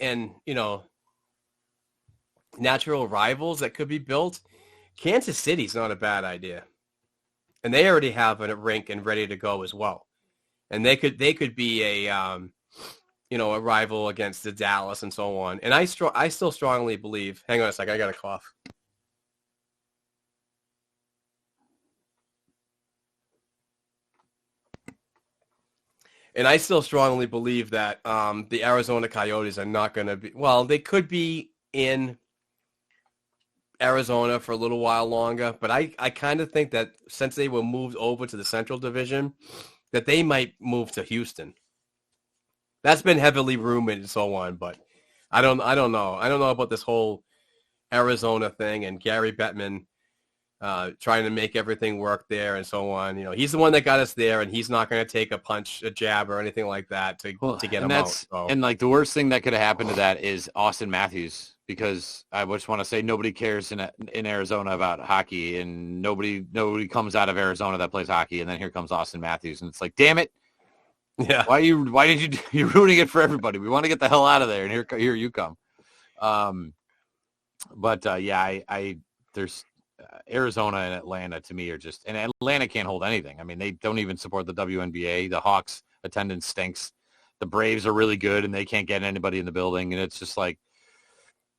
natural rivals that could be built, Kansas City's not a bad idea. And they already have a rink and ready to go as well. And they could be a rival against the Dallas and so on. And I still strongly believe. Hang on a second, I got a cough. And I still strongly believe that the Arizona Coyotes are not going to be. Well, they could be in Arizona for a little while longer, but I kind of think that since they were moved over to the Central Division, that they might move to Houston. That's been heavily rumored and so on, but I don't know. I don't know about this whole Arizona thing and Gary Bettman trying to make everything work there and so on. He's the one that got us there, and he's not going to take a jab or anything like that to get him out. So. And like the worst thing that could have happened to that is Austin Matthews, because I just want to say nobody cares in Arizona about hockey, and nobody comes out of Arizona that plays hockey, and then here comes Austin Matthews, and it's like, damn it. Yeah. Why you're ruining it for everybody? We want to get the hell out of there, and here you come. There's Arizona and Atlanta to me are just, and Atlanta can't hold anything. I mean, they don't even support the WNBA. The Hawks attendance stinks. The Braves are really good, and they can't get anybody in the building, and it's just like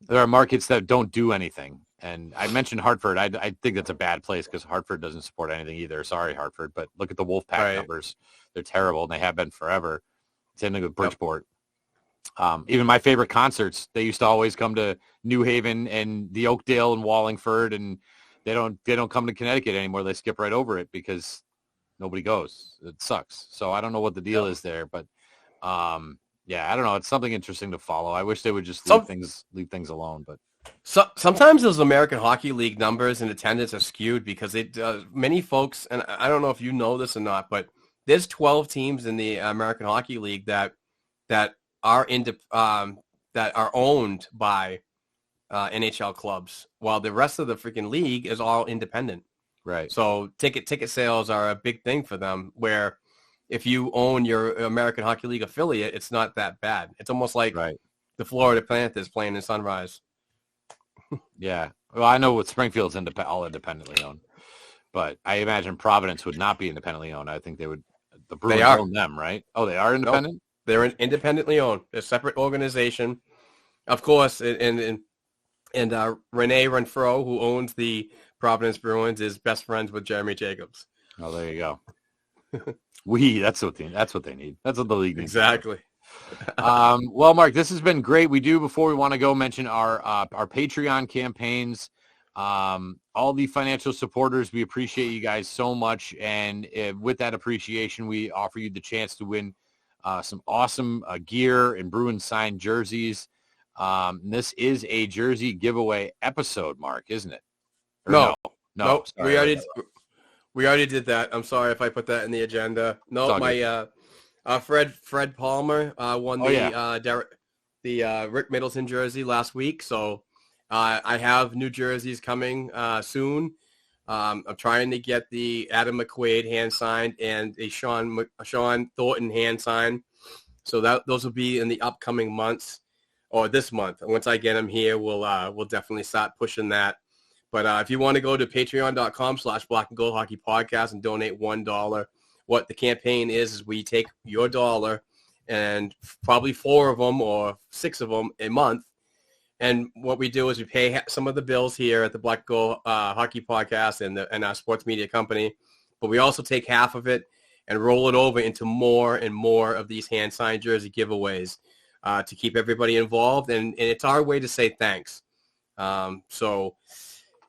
there are markets that don't do anything. And I mentioned Hartford. I think that's a bad place because Hartford doesn't support anything either. Sorry, Hartford, but look at the Wolfpack numbers. They're terrible, and they have been forever. Same thing with Bridgeport. Even my favorite concerts, they used to always come to New Haven and the Oakdale and Wallingford, and they don't come to Connecticut anymore. They skip right over it because nobody goes. It sucks. So I don't know what the deal is there, but I don't know. It's something interesting to follow. I wish they would just leave things alone, but. So sometimes those American Hockey League numbers and attendance are skewed because many folks, and I don't know if you know this or not, but there's 12 teams in the American Hockey League that are owned by NHL clubs, while the rest of the freaking league is all independent. Right. So ticket sales are a big thing for them. Where if you own your American Hockey League affiliate, it's not that bad. It's almost like the Florida Panthers playing in Sunrise. Yeah. Well, I know what Springfield's all independently owned, but I imagine Providence would not be independently owned. I think they would. The Bruins own them, right? Oh, they are independent? Nope. They're independently owned. They're a separate organization. Of course, and Renee Renfro, who owns the Providence Bruins, is best friends with Jeremy Jacobs. Oh, there you go. That's what they need. That's what the league needs. Exactly. Well, Mark, this has been great. We do, before we want to go, mention our Patreon campaigns. All the financial supporters, we appreciate you guys so much. And with that appreciation, we offer you the chance to win some awesome gear and Bruins signed jerseys. This is a jersey giveaway episode, Mark, isn't it? No. Sorry, we already did that. I'm sorry if I put that in the agenda. No, my Fred Palmer won the Rick Middleton jersey last week. So I have new jerseys coming soon. I'm trying to get the Adam McQuaid hand signed and a Sean Thornton hand signed. So those will be in the upcoming months or this month. Once I get them here, we'll definitely start pushing that. But if you want to go to patreon.com/Black and Gold Hockey Podcast and donate $1, what the campaign is we take your dollar and probably 4 of them or 6 of them a month. And what we do is we pay some of the bills here at the Black and Gold Hockey Podcast and our sports media company. But we also take half of it and roll it over into more and more of these hand-signed jersey giveaways to keep everybody involved. And it's our way to say thanks. So,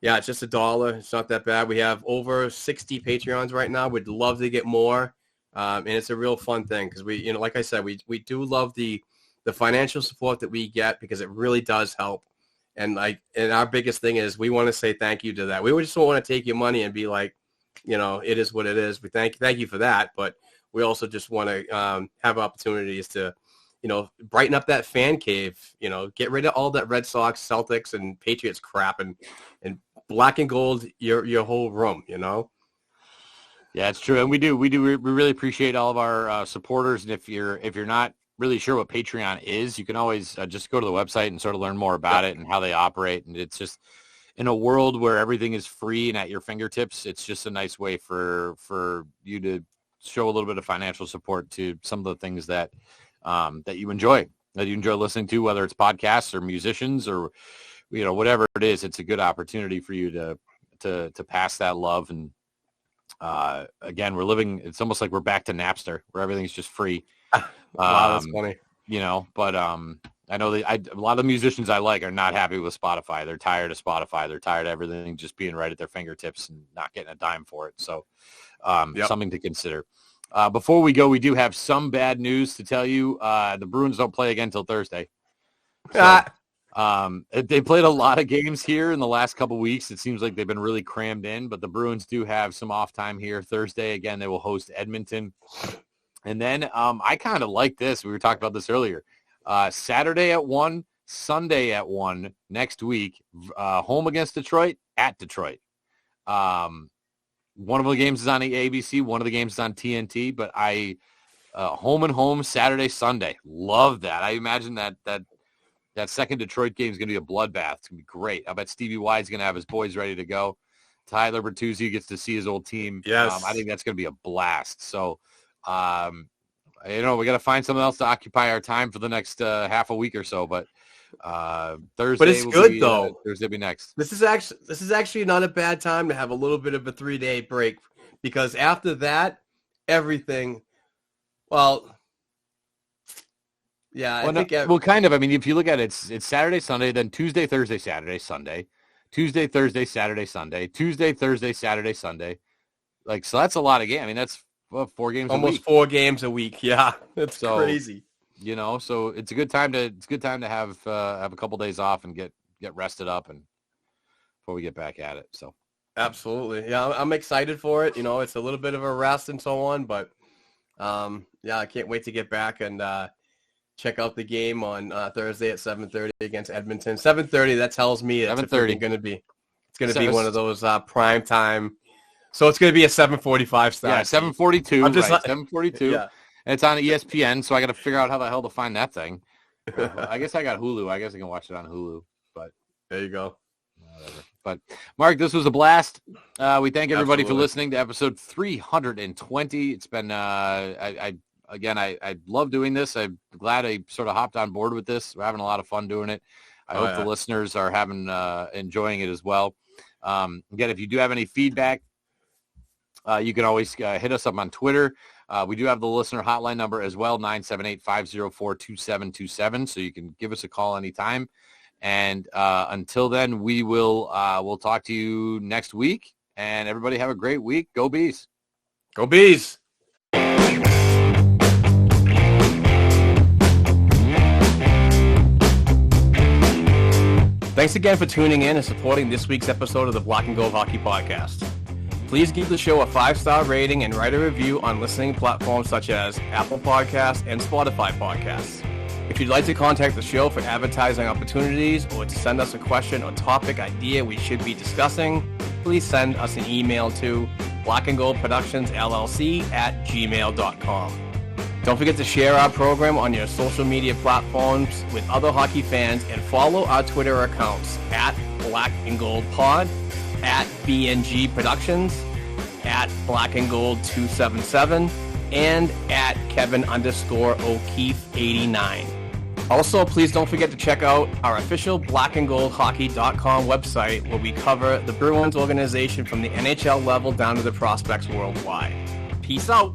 yeah, it's just $1. It's not that bad. We have over 60 Patreons right now. We'd love to get more. And it's a real fun thing because we, like I said, we do love the financial support that we get because it really does help. And our biggest thing is we want to say thank you to that. We just don't want to take your money and be like, it is what it is. We thank you for that. But we also just want to have opportunities to, brighten up that fan cave, get rid of all that Red Sox, Celtics, and Patriots crap and black and gold your whole room, Yeah, it's true. And we really appreciate all of our supporters. And if you're not really sure what Patreon is, you can always just go to the website and sort of learn more about it and how they operate. And it's just in a world where everything is free and at your fingertips, it's just a nice way for you to show a little bit of financial support to some of the things that you enjoy listening to, whether it's podcasts or musicians or, whatever it is. It's a good opportunity for you to pass that love. And again, it's almost like we're back to Napster where everything's just free. Wow, that's funny. But I know a lot of the musicians I like are not happy with Spotify. They're tired of Spotify. They're tired of everything just being right at their fingertips and not getting a dime for it. So something to consider. Before we go, we do have some bad news to tell you. The Bruins don't play again until Thursday. So, they played a lot of games here in the last couple weeks. It seems like they've been really crammed in, but the Bruins do have some off time here. Thursday, again, they will host Edmonton. And then I kind of like this. We were talking about this earlier. Saturday at 1, Sunday at 1 next week, home against Detroit, at Detroit. One of the games is on the ABC. One of the games is on TNT. But home and home, Saturday, Sunday. Love that. I imagine that second Detroit game is going to be a bloodbath. It's going to be great. I bet Stevie Y's going to have his boys ready to go. Tyler Bertuzzi gets to see his old team. Yes. I think that's going to be a blast. So, we got to find something else to occupy our time for the next half a week or so. But Thursday, but it's good though. Thursday will be next. This is actually not a bad time to have a little bit of a 3-day break because after that, everything. Well, yeah, kind of. I mean, if you look at it, it's Saturday, Sunday, then Tuesday, Thursday, Saturday, Sunday, Tuesday, Thursday, Saturday, Sunday, Tuesday, Thursday, Saturday, Sunday. So that's a lot of games. I mean, that's 4 games a week. Almost 4 games a week. Yeah, it's crazy. So it's a good time to have a couple days off and get rested up and before we get back at it. So absolutely, yeah, I'm excited for it. It's a little bit of a rest and so on, but I can't wait to get back and check out the game on Thursday at 7:30 against Edmonton. 7:30. That tells me it's going to be one of those prime time. So it's going to be a 7:45 start. Yeah, 7:42. I'm just right, 7:42. Yeah. And it's on ESPN, so I got to figure out how the hell to find that thing. I guess I got Hulu. I guess I can watch it on Hulu. But there you go. Whatever. But Mark, this was a blast. We thank everybody for listening to episode 320. It's been I love doing this. I'm glad I sort of hopped on board with this. We're having a lot of fun doing it. I hope the listeners are enjoying it as well. Again, if you do have any feedback, you can always hit us up on Twitter. We do have the listener hotline number as well, 978-504-2727. So you can give us a call anytime. And until then, we'll talk to you next week. And everybody have a great week. Go Bees. Go Bees. Thanks again for tuning in and supporting this week's episode of the Black and Gold Hockey Podcast. Please give the show a 5-star rating and write a review on listening platforms such as Apple Podcasts and Spotify Podcasts. If you'd like to contact the show for advertising opportunities or to send us a question or topic idea we should be discussing, please send us an email to blackandgoldproductionsllc@gmail.com. Don't forget to share our program on your social media platforms with other hockey fans and follow our Twitter accounts at Black and Gold Pod, at BNG Productions, at Black and Gold 277, and at Kevin_O'Keefe89. Also, please don't forget to check out our official blackandgoldhockey.com website where we cover the Bruins organization from the NHL level down to the prospects worldwide. Peace out.